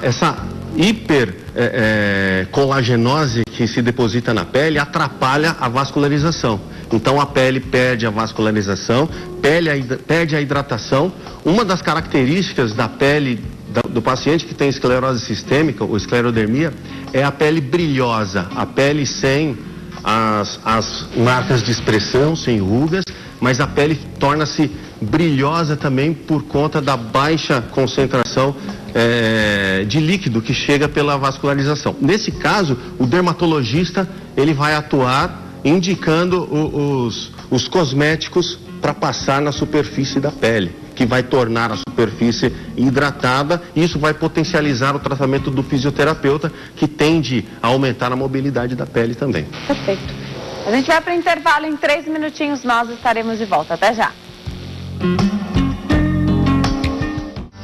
essa hipercolagenose que se deposita na pele atrapalha a vascularização. Então a pele perde a vascularização, perde a hidratação. Uma das características da pele do paciente que tem esclerose sistêmica ou esclerodermia é a pele brilhosa, a pele sem as marcas de expressão, sem rugas, mas a pele torna-se brilhosa também por conta da baixa concentração de líquido que chega pela vascularização. Nesse caso, o dermatologista ele vai atuar indicando os cosméticos para passar na superfície da pele, que vai tornar a superfície hidratada, e isso vai potencializar o tratamento do fisioterapeuta, que tende a aumentar a mobilidade da pele também. Perfeito. A gente vai para o intervalo, em 3 minutinhos nós estaremos de volta. Até já.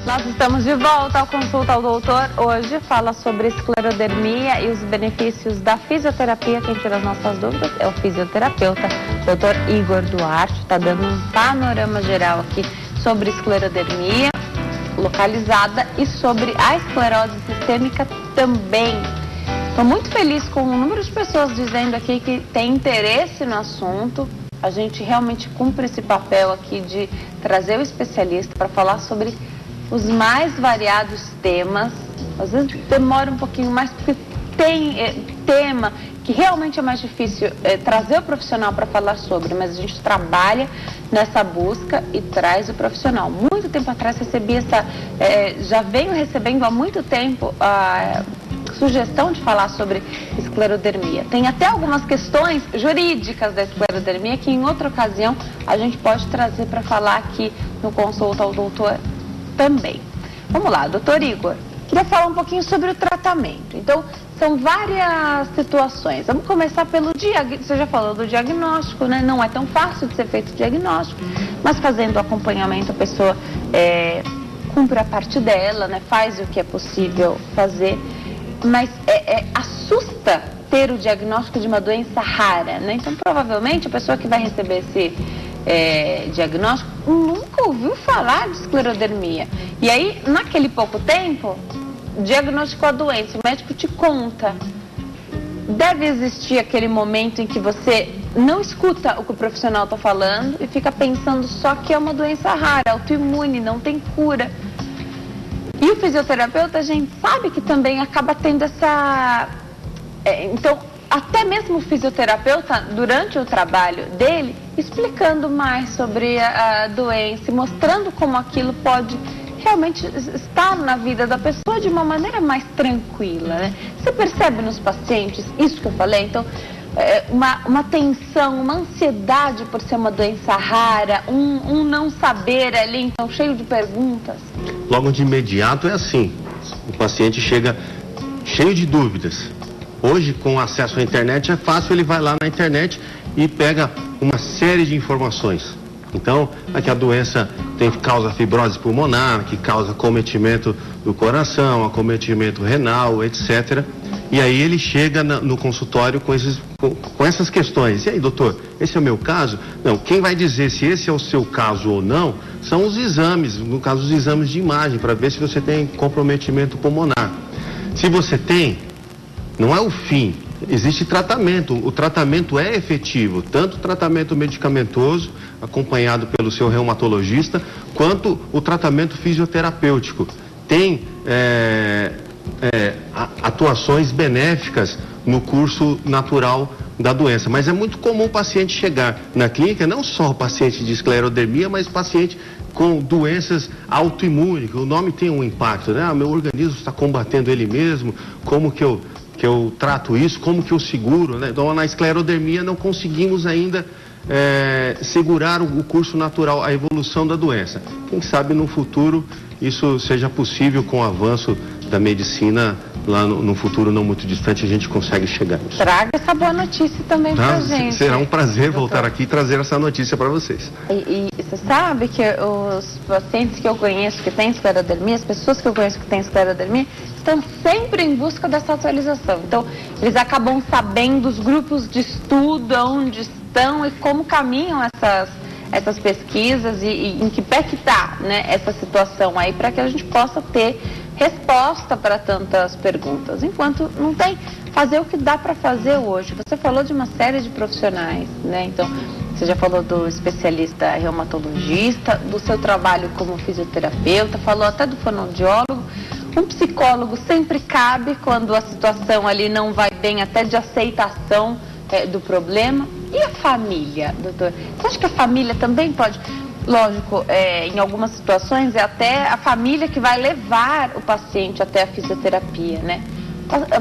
Nós estamos de volta ao Consulta ao Doutor. Hoje fala sobre esclerodermia e os benefícios da fisioterapia. Quem tira as nossas dúvidas é o fisioterapeuta, Dr. Igor Duarte. Está dando um panorama geral aqui sobre esclerodermia localizada e sobre a esclerose sistêmica também. Estou muito feliz com o número de pessoas dizendo aqui que tem interesse no assunto. A gente realmente cumpre esse papel aqui de trazer o especialista para falar sobre os mais variados temas. Às vezes demora um pouquinho mais, porque tem tema que realmente é mais difícil trazer o profissional para falar sobre, mas a gente trabalha nessa busca e traz o profissional. Muito tempo atrás recebi já venho recebendo há muito tempo a sugestão de falar sobre esclerodermia. Tem até algumas questões jurídicas da esclerodermia que em outra ocasião a gente pode trazer para falar aqui no Consulta ao Doutor também. Vamos lá, doutor Igor, queria falar um pouquinho sobre o tratamento. Então, são várias situações. Vamos começar pelo diagnóstico. Você já falou do diagnóstico, né? Não é tão fácil de ser feito o diagnóstico, mas fazendo o acompanhamento a pessoa cumpre a parte dela, né? Faz o que é possível fazer, mas assusta ter o diagnóstico de uma doença rara, né? Então, provavelmente, a pessoa que vai receber esse diagnóstico nunca ouviu falar de esclerodermia. E aí, naquele pouco tempo, diagnosticou a doença, o médico te conta. Deve existir aquele momento em que você não escuta o que o profissional está falando e fica pensando só que é uma doença rara, autoimune, não tem cura. E o fisioterapeuta, a gente sabe que também acaba tendo essa... Então, até mesmo o fisioterapeuta, durante o trabalho dele, explicando mais sobre a doença, mostrando como aquilo pode realmente estar na vida da pessoa de uma maneira mais tranquila, né? Você percebe nos pacientes isso que eu falei? Então, uma tensão, uma ansiedade por ser uma doença rara, um não saber ali, então cheio de perguntas. Logo de imediato é assim, o paciente chega cheio de dúvidas. Hoje, com acesso à internet, é fácil, ele vai lá na internet e pega uma série de informações. Então, aqui a doença causa fibrose pulmonar, que causa acometimento do coração, acometimento renal, etc. E aí ele chega no consultório com essas questões. E aí, doutor, esse é o meu caso? Não, quem vai dizer se esse é o seu caso ou não são os exames, no caso os exames de imagem, para ver se você tem comprometimento pulmonar. Se você tem, não é o fim, existe tratamento. O tratamento é efetivo, tanto o tratamento medicamentoso, acompanhado pelo seu reumatologista, quanto o tratamento fisioterapêutico. Tem atuações benéficas no curso natural da doença, mas é muito comum o paciente chegar na clínica, não só o paciente de esclerodermia, mas paciente com doenças autoimunes. O nome tem um impacto, né? Meu organismo está combatendo ele mesmo, como que eu trato isso, como que eu seguro, né? Então, na esclerodermia não conseguimos ainda segurar o curso natural, a evolução da doença. Quem sabe no futuro isso seja possível com o avanço da medicina, lá no futuro não muito distante a gente consegue chegar nisso. Traga essa boa notícia também pra gente. Será um prazer voltar aqui e trazer essa notícia para vocês. E você sabe que os pacientes que eu conheço que têm esclerodermia, as pessoas que eu conheço que têm esclerodermia, estão sempre em busca dessa atualização. Então, eles acabam sabendo os grupos de estudo, onde estão e como caminham essas pesquisas e em que pé que está, né, essa situação aí, para que a gente possa ter resposta para tantas perguntas. Enquanto não tem, fazer o que dá para fazer hoje. Você falou de uma série de profissionais, né? Então, você já falou do especialista reumatologista, do seu trabalho como fisioterapeuta, falou até do fonoaudiólogo. Um psicólogo sempre cabe quando a situação ali não vai bem, até de aceitação do problema. E a família, doutor? Você acha que a família também pode... Lógico, em algumas situações é até a família que vai levar o paciente até a fisioterapia, né?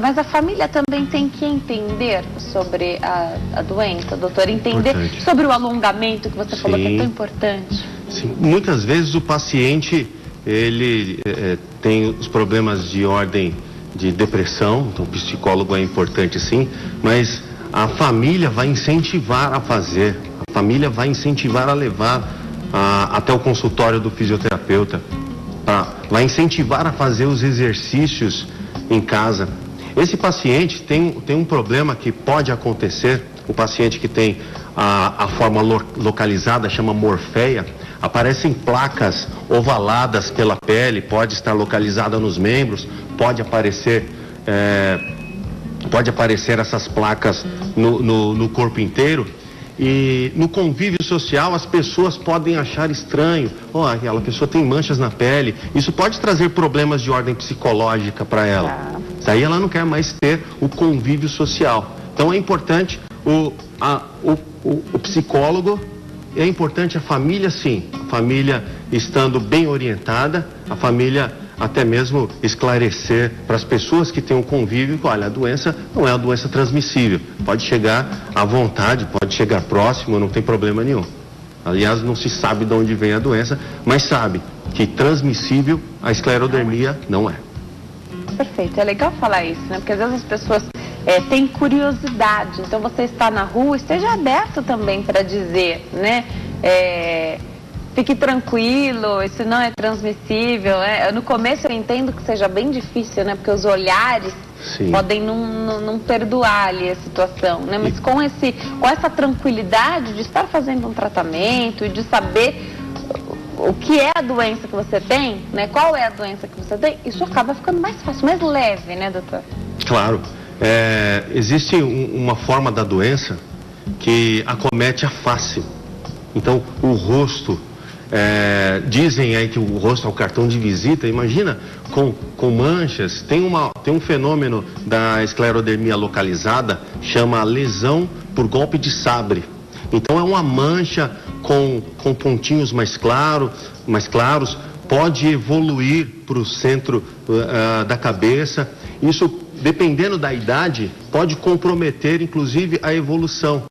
Mas a família também tem que entender sobre a doença, doutor, entender sobre o alongamento que você falou que é tão importante. Sim, muitas vezes o paciente, ele tem os problemas de ordem de depressão, então o psicólogo é importante sim, mas a família vai incentivar a fazer, a família vai incentivar a levar até o consultório do fisioterapeuta, vai incentivar a fazer os exercícios em casa. Esse paciente tem um problema que pode acontecer, o paciente que tem a forma localizada, chama morféia, aparecem placas ovaladas pela pele, pode estar localizada nos membros, pode aparecer essas placas no corpo inteiro. E no convívio social as pessoas podem achar estranho, aquela pessoa tem manchas na pele, isso pode trazer problemas de ordem psicológica para ela. Daí ela não quer mais ter o convívio social. Então é importante o psicólogo, é importante a família sim, a família estando bem orientada, a família até mesmo esclarecer para as pessoas que têm um convívio que, olha, a doença não é uma doença transmissível, pode chegar à vontade, pode chegar próximo, não tem problema nenhum. Aliás, não se sabe de onde vem a doença, mas sabe que transmissível a esclerodermia não é. Perfeito, é legal falar isso, né? Porque às vezes as pessoas têm curiosidade, então você está na rua, esteja aberto também para dizer, né? Fique tranquilo, isso não é transmissível. No começo eu entendo que seja bem difícil, né? Porque os olhares podem não perdoar ali a situação, né? Mas com essa tranquilidade de estar fazendo um tratamento e de saber o que é a doença que você tem, né? Qual é a doença que você tem, isso acaba ficando mais fácil, mais leve, né, doutor? Claro. Existe uma forma da doença que acomete a face. Então, o rosto... dizem aí que o rosto é o cartão de visita, imagina com manchas. Tem um fenômeno da esclerodermia localizada, chama lesão por golpe de sabre. Então é uma mancha com pontinhos mais claros, pode evoluir para o centro da cabeça. Isso, dependendo da idade, pode comprometer inclusive a evolução.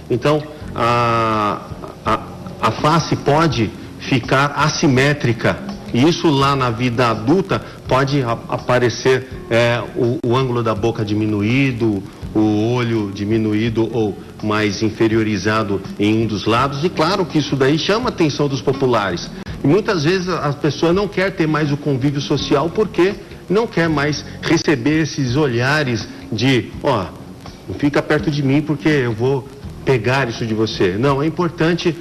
Então a face pode ficar assimétrica, e isso lá na vida adulta pode aparecer o ângulo da boca diminuído, o olho diminuído ou mais inferiorizado em um dos lados, e claro que isso daí chama a atenção dos populares. E muitas vezes a pessoa não quer ter mais o convívio social porque não quer mais receber esses olhares de, não fica perto de mim porque eu vou pegar isso de você. Não, é importante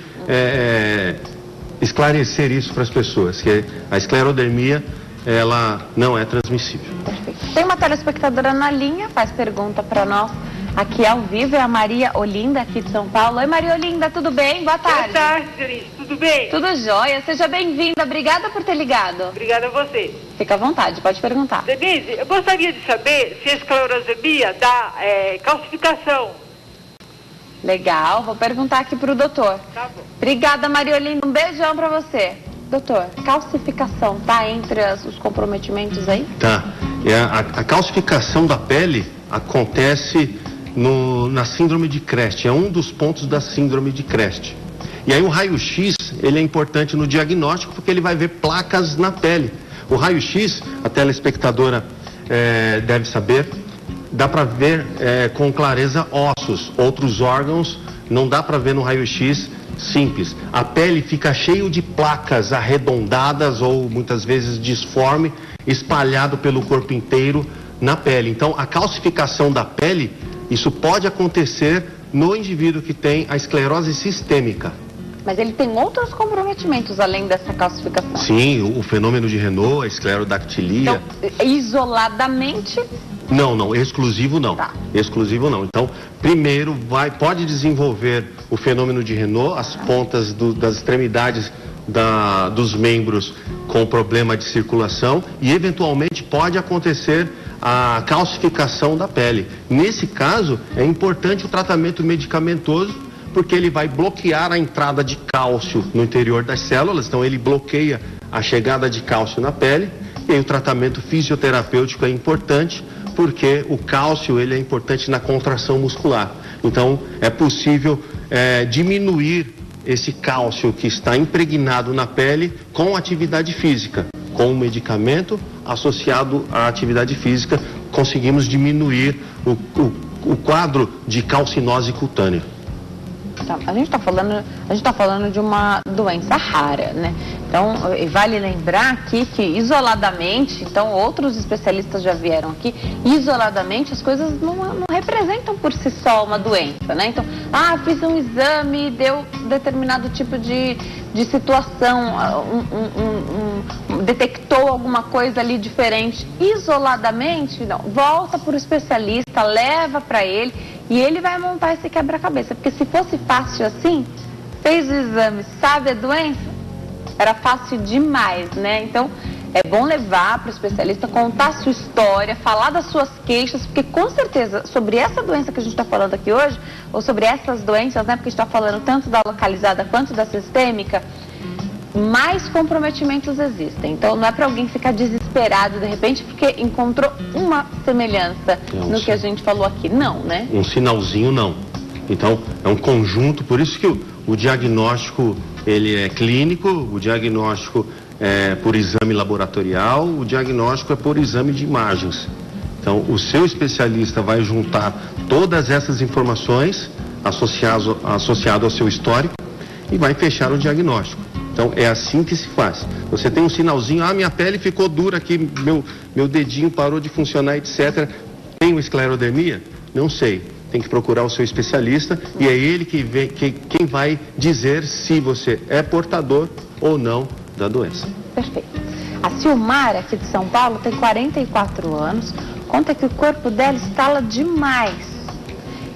esclarecer isso para as pessoas, que a esclerodermia, ela não é transmissível. Perfeito. Tem uma telespectadora na linha, faz pergunta para nós aqui ao vivo, é a Maria Olinda, aqui de São Paulo. Oi, Maria Olinda, tudo bem? Boa tarde. Boa tarde, Denise. Tudo bem? Tudo jóia. Seja bem-vinda. Obrigada por ter ligado. Obrigada a você. Fica à vontade, pode perguntar. Denise, eu gostaria de saber se a esclerodermia dá calcificação. Legal, vou perguntar aqui para o doutor. Tá bom. Obrigada, Maria Olinda. Um beijão para você. Doutor, calcificação tá entre os comprometimentos aí? Tá. A calcificação da pele acontece na síndrome de Crest, é um dos pontos da síndrome de Crest. E aí o raio-x, ele é importante no diagnóstico porque ele vai ver placas na pele. O raio-x, a telespectadora deve saber, dá para ver com clareza ossos, outros órgãos não dá para ver no raio-x simples. A pele fica cheia de placas arredondadas ou muitas vezes disforme, espalhado pelo corpo inteiro na pele. Então a calcificação da pele, isso pode acontecer no indivíduo que tem a esclerose sistêmica. Mas ele tem outros comprometimentos além dessa calcificação? Sim, o fenômeno de Renault, a esclerodactilia. Então, isoladamente? Não, exclusivo não. Tá. Exclusivo não. Então, primeiro pode desenvolver o fenômeno de Renault, as pontas das extremidades dos membros com problema de circulação e eventualmente pode acontecer a calcificação da pele. Nesse caso, é importante o tratamento medicamentoso, porque ele vai bloquear a entrada de cálcio no interior das células, então ele bloqueia a chegada de cálcio na pele, e aí o tratamento fisioterapêutico é importante, porque o cálcio ele é importante na contração muscular. Então é possível diminuir esse cálcio que está impregnado na pele com atividade física. Com o medicamento associado à atividade física, conseguimos diminuir o quadro de calcinose cutânea. Tá, a gente está falando de uma doença rara, né? Então, vale lembrar aqui que isoladamente, então outros especialistas já vieram aqui, isoladamente as coisas não representam por si só uma doença, né? Então, fiz um exame, deu determinado tipo de situação, detectou alguma coisa ali diferente. Isoladamente, não, volta para o especialista, leva para ele e ele vai montar esse quebra-cabeça. Porque se fosse fácil assim, fez o exame, sabe a doença, era fácil demais, né? Então, é bom levar para o especialista, contar a sua história, falar das suas queixas, porque com certeza, sobre essa doença que a gente está falando aqui hoje, ou sobre essas doenças, né? Porque a gente está falando tanto da localizada quanto da sistêmica, mais comprometimentos existem. Então, não é para alguém ficar desesperado de repente, porque encontrou uma semelhança no que a gente falou aqui. Não, né? Um sinalzinho, não. Então, é um conjunto, por isso que o diagnóstico, ele é clínico, o diagnóstico é por exame laboratorial, o diagnóstico é por exame de imagens. Então, o seu especialista vai juntar todas essas informações associado ao seu histórico e vai fechar o diagnóstico. Então, é assim que se faz. Você tem um sinalzinho, minha pele ficou dura aqui, meu dedinho parou de funcionar, etc. Tenho esclerodermia? Não sei. Tem que procurar o seu especialista e é ele quem vai dizer se você é portador ou não da doença. Perfeito. A Silmara, aqui de São Paulo, tem 44 anos, conta que o corpo dela estala demais.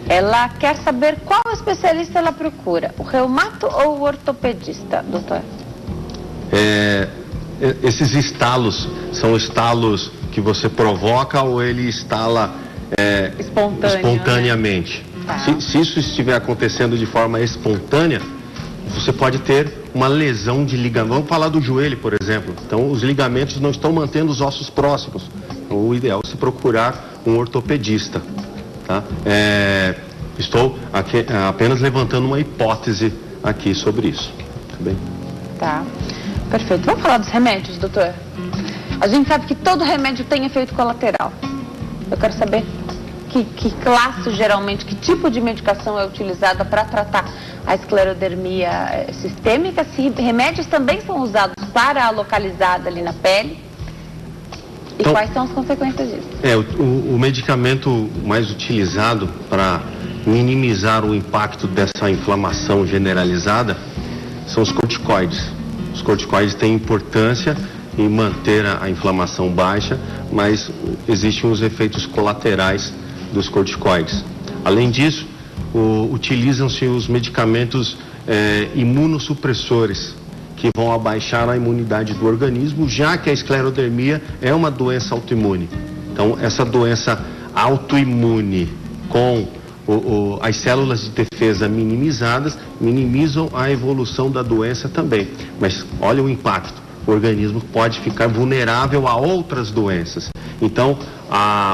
Ela quer saber qual especialista ela procura, o reumato ou o ortopedista, doutor? Esses estalos são estalos que você provoca ou ele estala espontaneamente. Tá. Se isso estiver acontecendo de forma espontânea, você pode ter uma lesão de ligamento. Vamos falar do joelho, por exemplo. Então, os ligamentos não estão mantendo os ossos próximos. Então, o ideal é você procurar um ortopedista. Tá? Estou aqui, apenas levantando uma hipótese aqui sobre isso. Tá bem? Tá. Perfeito. Vamos falar dos remédios, doutor? A gente sabe que todo remédio tem efeito colateral. Eu quero saber que classe, geralmente, que tipo de medicação é utilizada para tratar a esclerodermia sistêmica, se remédios também são usados para a localizada ali na pele. E então, quais são as consequências disso? O medicamento mais utilizado para minimizar o impacto dessa inflamação generalizada são os corticoides. Os corticoides têm importância em manter a inflamação baixa, mas existem os efeitos colaterais dos corticoides. Além disso, utilizam-se os medicamentos imunossupressores, que vão abaixar a imunidade do organismo, já que a esclerodermia é uma doença autoimune. Então, essa doença autoimune com as células de defesa minimizadas, minimizam a evolução da doença também. Mas olha o impacto, o organismo pode ficar vulnerável a outras doenças. Então,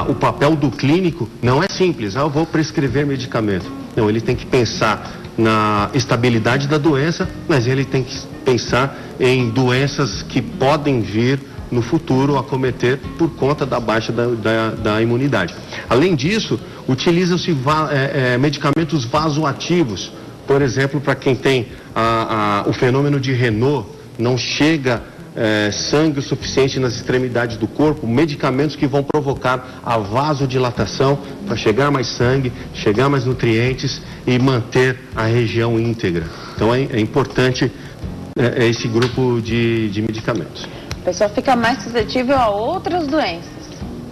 o papel do clínico não é simples, eu vou prescrever medicamento. Não, ele tem que pensar na estabilidade da doença, mas ele tem que pensar em doenças que podem vir no futuro acometer por conta da baixa da imunidade. Além disso, utilizam-se medicamentos vasoativos, por exemplo, para quem tem o fenômeno de Renault, não chega sangue o suficiente nas extremidades do corpo, medicamentos que vão provocar a vasodilatação para chegar mais sangue, chegar mais nutrientes e manter a região íntegra. Então é importante esse grupo de medicamentos. A pessoa fica mais suscetível a outras doenças.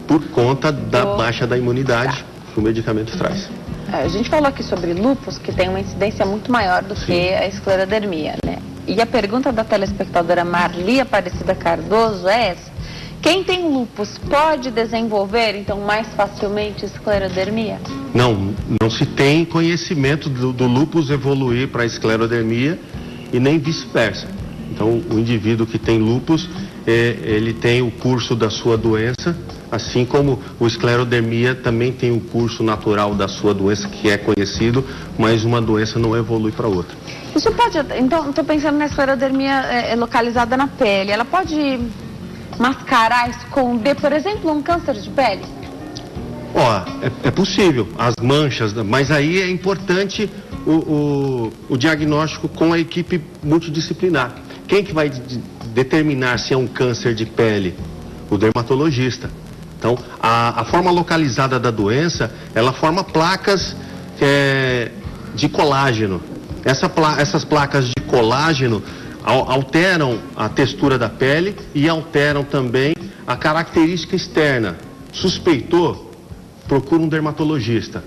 Por conta da baixa da imunidade que o medicamento traz. A gente falou aqui sobre lúpus, que tem uma incidência muito maior do que a esclerodermia, né? E a pergunta da telespectadora Marli Aparecida Cardoso é essa: quem tem lúpus pode desenvolver, então, mais facilmente esclerodermia? Não se tem conhecimento do lúpus evoluir para a esclerodermia e nem vice-versa. Então, o indivíduo que tem lúpus, ele tem o curso da sua doença, assim como o esclerodermia também tem o curso natural da sua doença, que é conhecido, mas uma doença não evolui para outra. Isso pode, então, estou pensando na esclerodermia localizada na pele, ela pode mascarar, esconder, por exemplo, um câncer de pele? É possível, as manchas, mas aí é importante o diagnóstico com a equipe multidisciplinar. Quem que vai determinar se é um câncer de pele? O dermatologista. Então, a forma localizada da doença, ela forma placas de colágeno. Essas placas de colágeno alteram a textura da pele e alteram também a característica externa. Suspeitou? Procura um dermatologista.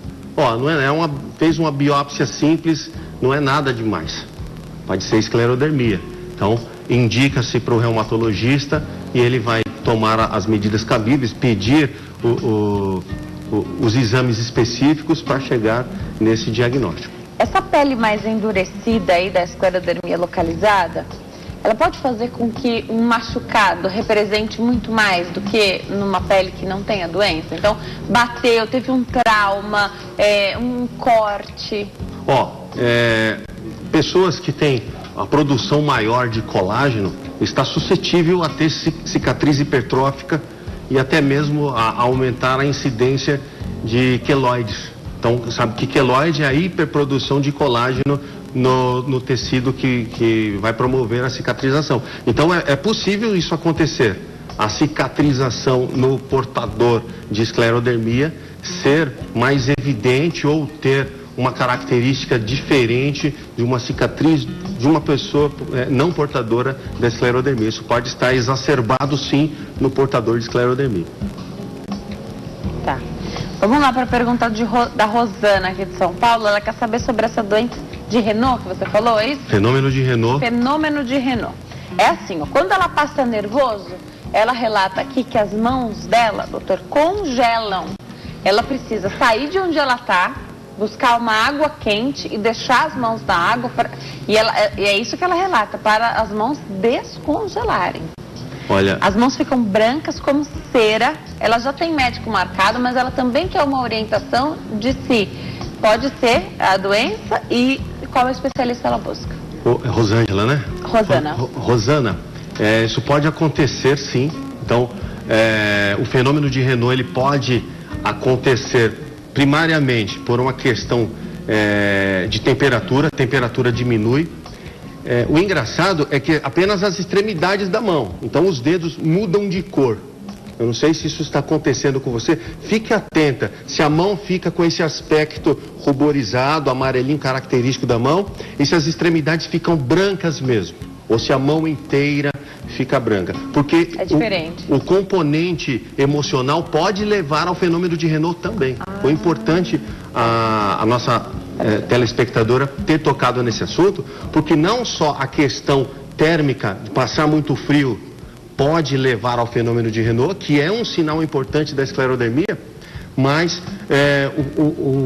Fez uma biópsia simples, não é nada demais. Pode ser esclerodermia. Então, indica-se para o reumatologista e ele vai tomar as medidas cabíveis, pedir os exames específicos para chegar nesse diagnóstico. Essa pele mais endurecida aí da esclerodermia localizada, ela pode fazer com que um machucado represente muito mais do que numa pele que não tem a doença? Então, bateu, teve um trauma, um corte. Pessoas que têm a produção maior de colágeno está suscetível a ter cicatriz hipertrófica e até mesmo a aumentar a incidência de queloides. Então, sabe que queloide é a hiperprodução de colágeno no tecido que vai promover a cicatrização. Então, é possível isso acontecer. A cicatrização no portador de esclerodermia ser mais evidente ou ter uma característica diferente de uma cicatriz de uma pessoa não portadora da esclerodermia. Isso pode estar exacerbado, sim, no portador de esclerodermia. Tá. Vamos lá para a pergunta da Rosana, aqui de São Paulo. Ela quer saber sobre essa doença de Renault que você falou, é isso? Fenômeno de Renault. Fenômeno de Renault. É assim, quando ela passa nervoso, ela relata aqui que as mãos dela, doutor, congelam. Ela precisa sair de onde ela está, buscar uma água quente e deixar as mãos na água. E é isso que ela relata, para as mãos descongelarem. Olha, as mãos ficam brancas como cera. Ela já tem médico marcado, mas ela também quer uma orientação de se pode ser a doença e qual é o especialista ela busca. Rosângela, né? Rosana. Rosana, isso pode acontecer, sim. Então, o fenômeno de Renault, ele pode acontecer primariamente por uma questão de temperatura. A temperatura diminui. O engraçado é que apenas as extremidades da mão, então os dedos mudam de cor. Eu não sei se isso está acontecendo com você. Fique atenta. Se a mão fica com esse aspecto ruborizado, amarelinho característico da mão, e se as extremidades ficam brancas mesmo, ou se a mão inteira fica branca. Porque é diferente. O componente emocional pode levar ao fenômeno de Raynaud também. Foi importante a nossa telespectadora ter tocado nesse assunto, porque não só a questão térmica, de passar muito frio, pode levar ao fenômeno de Raynaud, que é um sinal importante da esclerodermia, mas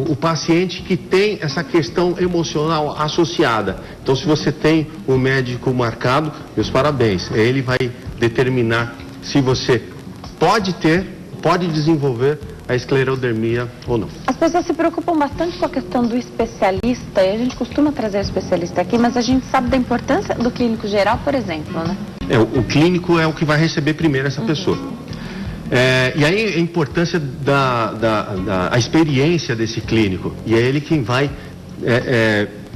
o paciente que tem essa questão emocional associada. Então, se você tem o médico marcado, meus parabéns. Ele vai determinar se você pode desenvolver a esclerodermia ou não. As pessoas se preocupam bastante com a questão do especialista, e a gente costuma trazer o especialista aqui, mas a gente sabe da importância do clínico geral, por exemplo, né? O clínico é o que vai receber primeiro essa pessoa. E aí a importância a experiência desse clínico, e é ele quem vai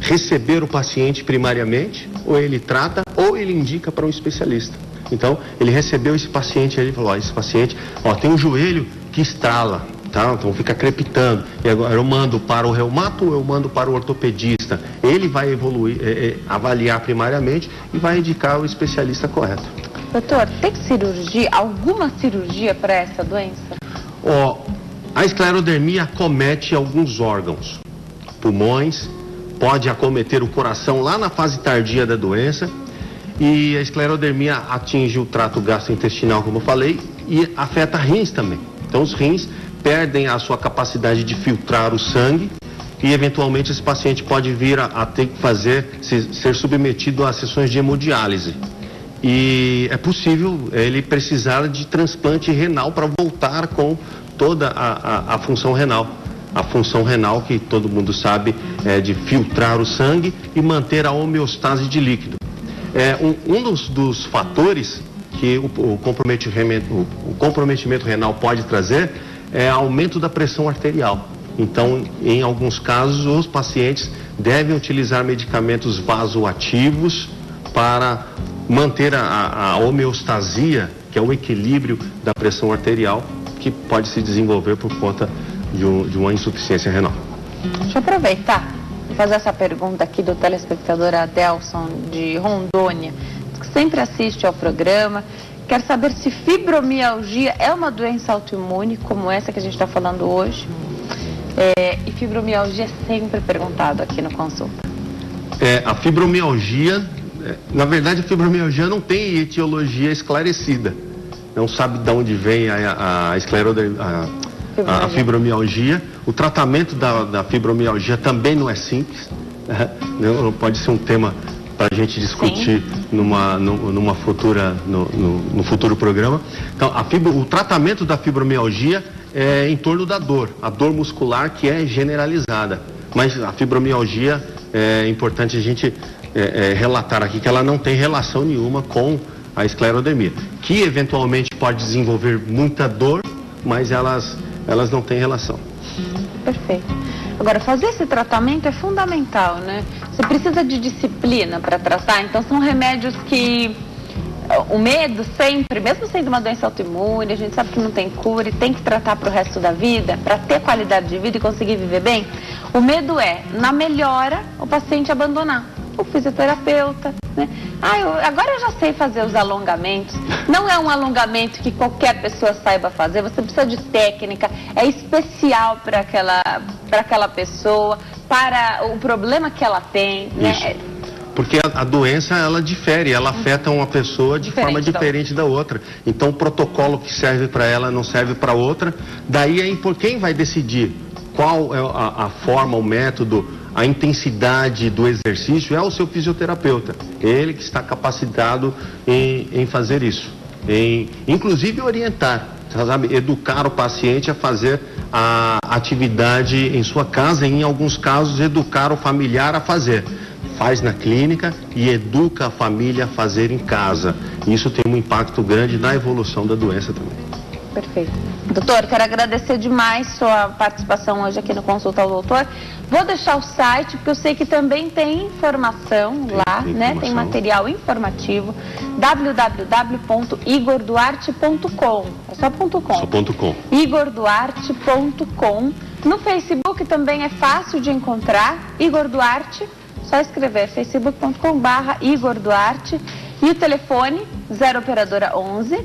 receber o paciente primariamente, ou ele trata, ou ele indica para um especialista. Então, ele recebeu esse paciente, ele falou, esse paciente, tem um joelho que estrala, tá? Então fica crepitando, e agora eu mando para o reumato, eu mando para o ortopedista, ele vai avaliar primariamente e vai indicar o especialista correto. Doutor, tem cirurgia, alguma cirurgia para essa doença? A esclerodermia acomete alguns órgãos, pulmões, pode acometer o coração lá na fase tardia da doença, e a esclerodermia atinge o trato gastrointestinal, como eu falei, e afeta rins também. Então os rins perdem a sua capacidade de filtrar o sangue, e eventualmente esse paciente pode vir a ter que ser submetido a sessões de hemodiálise. E é possível ele precisar de transplante renal para voltar com toda a função renal. A função renal, que todo mundo sabe, é de filtrar o sangue e manter a homeostase de líquido. Um dos fatores que o comprometimento renal pode trazer é aumento da pressão arterial. Então, em alguns casos, os pacientes devem utilizar medicamentos vasoativos para manter a homeostasia, que é o equilíbrio da pressão arterial, que pode se desenvolver por conta de uma insuficiência renal. Deixa eu aproveitar e fazer essa pergunta aqui do telespectador Adelson de Rondônia, que sempre assiste ao programa. Quer saber se fibromialgia é uma doença autoimune, como essa que a gente está falando hoje. E fibromialgia é sempre perguntado aqui no consulta. A fibromialgia, na verdade, a fibromialgia não tem etiologia esclarecida. Não sabe de onde vem a fibromialgia. O tratamento da fibromialgia também não é simples. Não pode ser um tema para a gente discutir no futuro programa. Então, o tratamento da fibromialgia é em torno da dor, a dor muscular que é generalizada. Mas a fibromialgia, é importante a gente relatar aqui que ela não tem relação nenhuma com a esclerodermia, que eventualmente pode desenvolver muita dor, mas elas não têm relação. Perfeito. Agora, fazer esse tratamento é fundamental, né? Você precisa de disciplina para tratar, então são remédios que o medo sempre, mesmo sendo uma doença autoimune, a gente sabe que não tem cura e tem que tratar para o resto da vida, para ter qualidade de vida e conseguir viver bem. O medo é, na melhora, o paciente abandonar o fisioterapeuta, né? Agora eu já sei fazer os alongamentos. Não é um alongamento que qualquer pessoa saiba fazer, você precisa de técnica, é especial para aquela pessoa, para o problema que ela tem, né? Porque a doença, ela difere, ela afeta uma pessoa de forma diferente da outra. Então o protocolo que serve para ela não serve para outra. Daí quem vai decidir qual é a forma, o método, a intensidade do exercício é o seu fisioterapeuta. Ele que está capacitado em fazer isso. Inclusive orientar, sabe? Educar o paciente a fazer a atividade em sua casa, e em alguns casos educar o familiar a fazer. Faz na clínica e educa a família a fazer em casa. Isso tem um impacto grande na evolução da doença também. Perfeito. Doutor, quero agradecer demais sua participação hoje aqui no Consulta ao Doutor. Vou deixar o site, porque eu sei que também tem informação lá, né? Tem material informativo, www.igorduarte.com. É só .com. Só .com. igorduarte.com. No Facebook também é fácil de encontrar, Igor Duarte, só escrever facebook.com/Igor Duarte. E o telefone, 0 operadora 11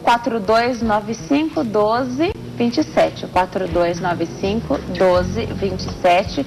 4295 1227, 4295 1227.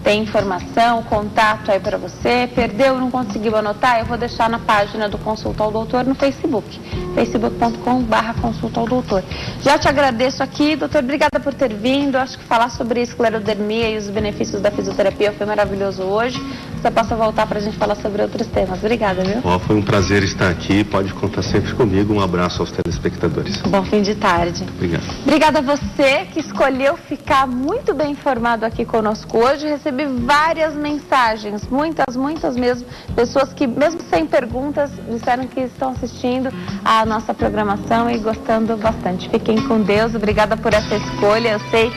Tem informação, contato aí para você. Perdeu, não conseguiu anotar? Eu vou deixar na página do Consulta ao Doutor no Facebook, facebook.com/Consulta ao Doutor. Já te agradeço aqui, doutor, obrigada por ter vindo. Acho que falar sobre esclerodermia e os benefícios da fisioterapia foi maravilhoso hoje. Você possa voltar para a gente falar sobre outros temas. Obrigada, viu? Foi um prazer estar aqui, pode contar sempre comigo. Um abraço aos telespectadores. Bom fim de tarde. Obrigado. Obrigada a você que escolheu ficar muito bem informado aqui conosco hoje. Recebi várias mensagens, muitas mesmo, pessoas que mesmo sem perguntas disseram que estão assistindo a nossa programação e gostando bastante. Fiquem com Deus, obrigada por essa escolha. Eu sei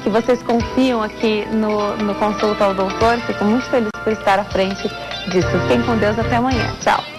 que vocês confiam aqui no Consulta ao Doutor. Fico muito feliz por estar à frente disso. Fiquem com Deus, até amanhã. Tchau.